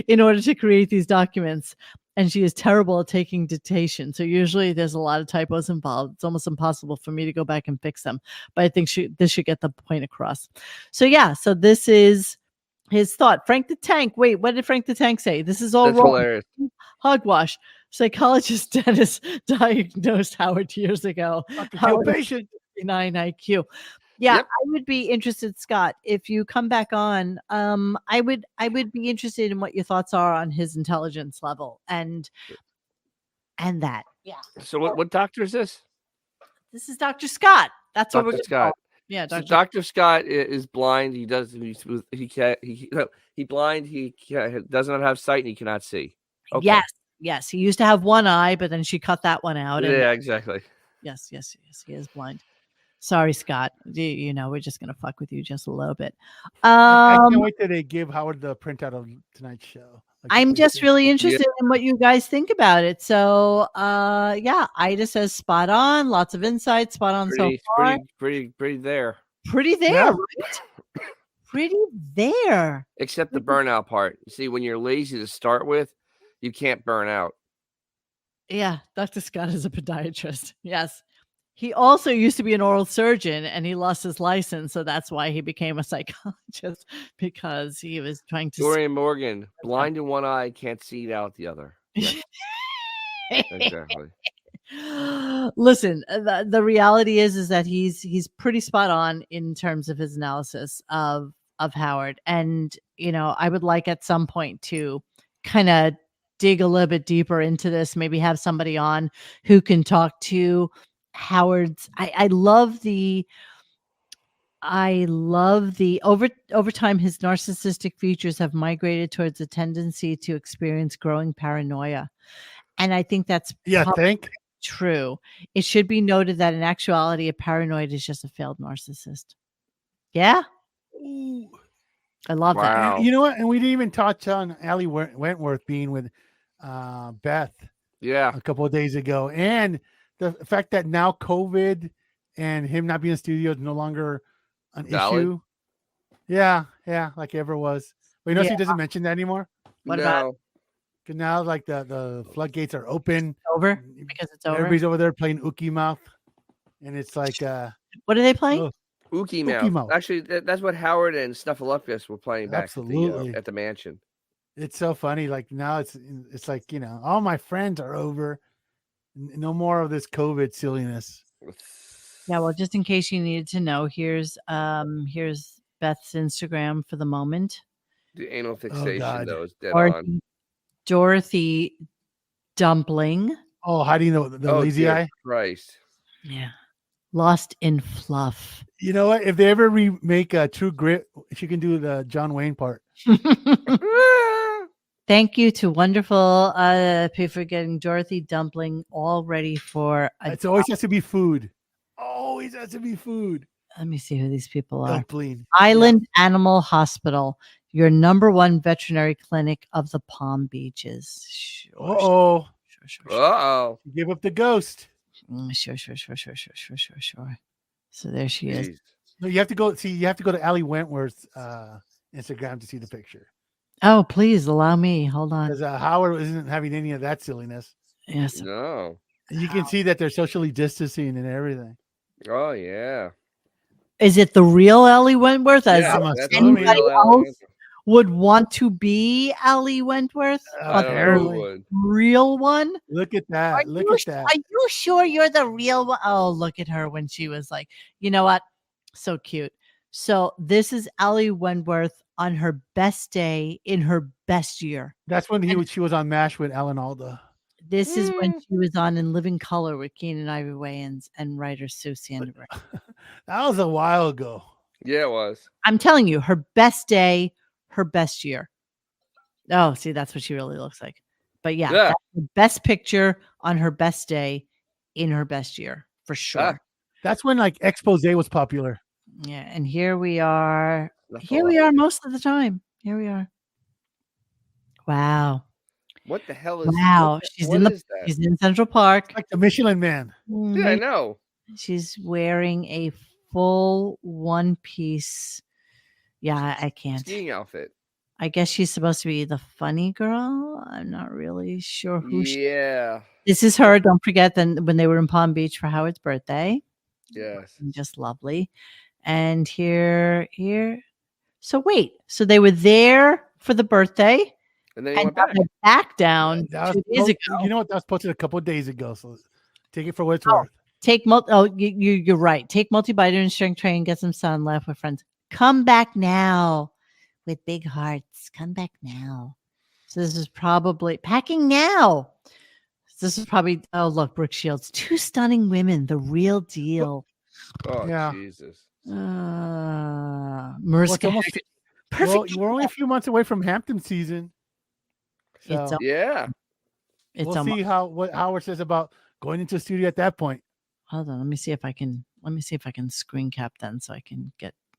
in order to create these documents, and she is terrible at taking dictation. So usually there's a lot of typos involved. It's almost impossible for me to go back and fix them. But I think this should get the point across. So yeah, so this is his thought. Frank the Tank. Wait, what did Frank the Tank say? This is all That's wrong. hilarious. Hogwash. Psychologist Dennis diagnosed Howard years ago. Howard had 59 IQ. Yeah, Yep. I would be interested, Scott, if you come back on. I would be interested in what your thoughts are on his intelligence level and that. Yeah. So what doctor is this? This is Dr. Scott. That's what we're Dr. going to Scott. call. Yeah, So Dr. Dr. Scott is blind. He blind. He does not have sight and he cannot see. Okay. Yes. He used to have one eye, but then she cut that one out. And Yeah, exactly. Yes. He is blind. Sorry, Scott. You know, we're just going to fuck with you just a little bit. I can't wait till they give Howard the printout of tonight's show. I'm just really interested in what you guys think about it. So, yeah, Ida says spot on. Lots of insight. Spot on so far. Pretty there. Pretty there, right? Pretty there. Except the burnout part. You see, when you're lazy to start with, you can't burn out. Yeah, Dr. Scott is a podiatrist. Yes. He also used to be an oral surgeon and he lost his license. So that's why he became a psychologist, because he was trying to. Dorian Morgan, blind in one eye, can't see out the other. Yeah. Exactly. Listen, the reality is that he's pretty spot on in terms of his analysis of Howard. And, you know, I would like at some point to kind of dig a little bit deeper into this, maybe have somebody on who can talk to Howard's. I love the over time his narcissistic features have migrated towards a tendency to experience growing paranoia. And I think that's true. It should be noted that in actuality, a paranoid is just a failed narcissist. Yeah. Ooh. I love that. And you know what? And we didn't even touch on Allie Wentworth being with Beth. Yeah. A couple of days ago. And the fact that now COVID and him not being in the studio is no longer an issue. Yeah, like ever was. But you notice he doesn't mention that anymore? What about? Because now, like, the floodgates are open. Over? Because it's over? Everybody's over there playing Ookie Mouth. And it's like... what are they playing? Ookie Mouth. Actually, that's what Howard and Snuffleupagus were playing back at the mansion. It's so funny. Like, now it's like, you know, all my friends are over. No more of this COVID silliness. Yeah, well, just in case you needed to know, here's Beth's Instagram for the moment. The anal fixation, though, is dead Dorothy, on. Dorothy Dumpling. Oh, hiding the lazy dear eye. Christ. Yeah. Lost in Fluff. You know what? If they ever remake True Grit, she can do the John Wayne part. Thank you to wonderful people for getting Dorothy Dumpling all ready for It always has to be food. Always has to be food. Let me see who these people are. Dumpling. Island Animal Hospital, your #1 veterinary clinic of the Palm Beaches. Uh-oh. Uh-oh. Give up the ghost. Sure. So there she is. No, you have to go. See, you have to go to Allie Wentworth's Instagram to see the picture. Oh, please allow me. Hold on. Because Howard isn't having any of that silliness. Yes. No. And you can see that they're socially distancing and everything. Oh, yeah. Is it the real Ellie Wentworth? As Yeah, that's the anybody real Ellie else would want to be Ellie Wentworth? I don't know who would. Real one? Look at that. Look at that. Are you sure you're the real one? Oh, look at her when she was like, you know what? So cute. So this is Ellie Wentworth on her best day in her best year. That's when she was on MASH with Alan Alda. This is when she was on In Living Color with Keenan Ivory Wayans and writer Sue Sandberg. That was a while ago. Yeah, it was. I'm telling you, her best day, her best year. Oh, see, that's what she really looks like. But yeah, that's the best picture on her best day in her best year, for sure. That's when like Expose was popular. Yeah, and here we are. Here we are most of the time. Here we are. Wow. What the hell is Wow. She's in Central Park. Like the Michelin Man. Yeah, I know. She's wearing a full one-piece. Yeah, I can't. Skiing outfit. I guess she's supposed to be the funny girl. I'm not really sure who she is. Yeah. This is her. Don't forget then when they were in Palm Beach for Howard's birthday. Yes. Just lovely. And here. So wait. So they were there for the birthday. And then he went back. Back down That 2 was days ago. You know what? That was posted a couple of days ago. So take it for what it's worth. You're right. Take multivitamin, strength train, get some sun, laugh with friends. Come back now with big hearts. Come back now. So this is probably packing now. This is probably, oh, look, Brooke Shields. 2 stunning women, the real deal. Oh, Yeah. Jesus. Mariska Hargitay. Well, we're only a few months away from Hampton season. So Yeah. we'll see what Howard says about going into the studio at that point. Hold on, let me see if I can screen cap then so I can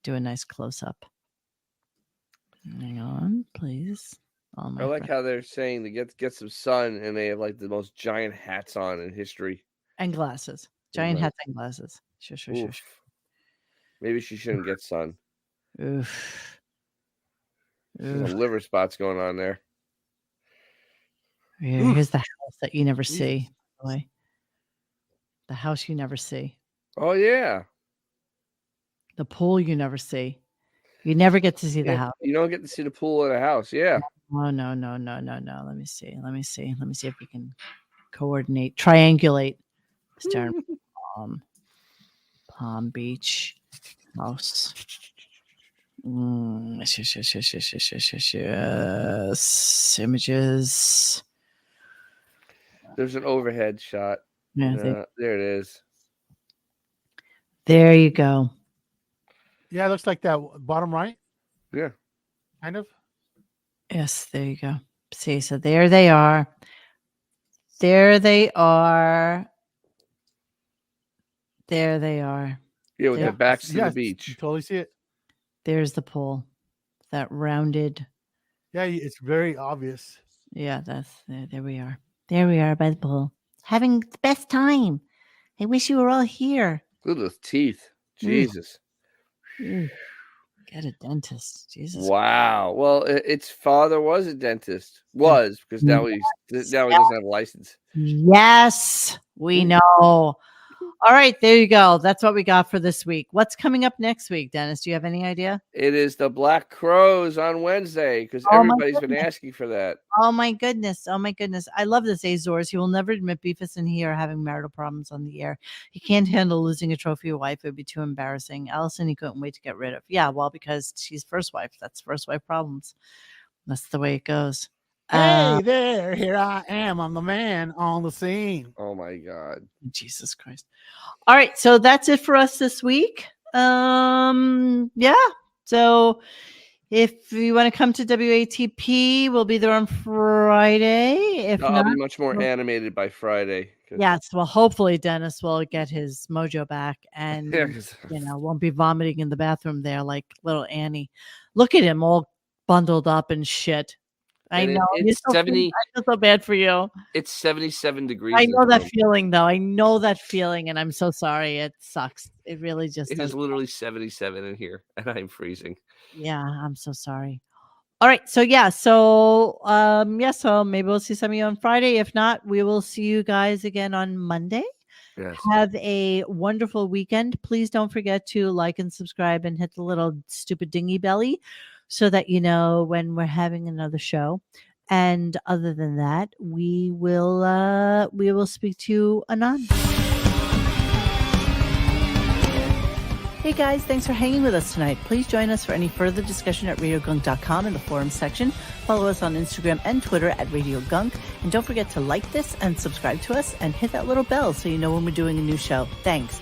do a nice close up. Hang on, please. Oh, I like how they're saying to get some sun, and they have like the most giant hats on in history. And glasses. Giant hats and glasses. Sure. Maybe she shouldn't get sun. Oof. There's some liver spots going on there. Yeah, here's the house that you never see. Boy. The house you never see. Oh, yeah. The pool you never see. You never get to see the house. You don't get to see the pool in a house. Yeah. Oh, no. Let me see. Let me see if we can coordinate, triangulate. Stern Palm Beach house. Yes. Images. There's an overhead shot. Yeah, there it is. There you go. Yeah, it looks like that bottom right. Yeah. Kind of. Yes, there you go. See, so there they are. There they are. There they are. Yeah, with their backs to the beach. You totally see it. There's the pool. That rounded. Yeah, it's very obvious. Yeah, there we are. There we are by the pool. Having the best time. I wish you were all here. Look at those teeth. Jesus. Get a dentist. Jesus. Wow. Well, its father was a dentist. Because now he doesn't have a license. Yes, we know. All right, there you go. That's what we got for this week. What's coming up next week, Dennis? Do you have any idea? It is the Black Crows on Wednesday because everybody's been asking for that. Oh my goodness. Oh my goodness. I love this Azores. He will never admit Beefus and he are having marital problems on the air. He can't handle losing a trophy wife. It would be too embarrassing. Allison, he couldn't wait to get rid of. Yeah, well, because she's first wife. That's first wife problems. That's the way it goes. Hey there, here I am. I'm the man on the scene. Oh my God. Jesus Christ. All right, so that's it for us this week. Yeah. So if you want to come to WATP, we'll be there on Friday. If I'll not, be much more animated by Friday. 'cause- yes, well, hopefully Dennis will get his mojo back and Yeah, 'cause- won't be vomiting in the bathroom there like little Annie. Look at him all bundled up and shit. I And know. it's I 70. feel so bad for you. It's 77 degrees. I in know the that room. feeling, though. I know that feeling, and I'm so sorry. It sucks. It really just It does. is literally 77 in here, and I'm freezing. Yeah, I'm so sorry. All right, so so maybe we'll see some of you on Friday. If not, we will see you guys again on Monday. Yes. Have a wonderful weekend. Please don't forget to like and subscribe and hit the little stupid dingy belly so that you know when we're having another show. And other than that, we will speak to you anon. Hey guys, thanks for hanging with us tonight. Please join us for any further discussion at radiogunk.com in the forum section. Follow us on Instagram and Twitter at Radio Gunk. And don't forget to like this and subscribe to us and hit that little bell so you know when we're doing a new show. Thanks.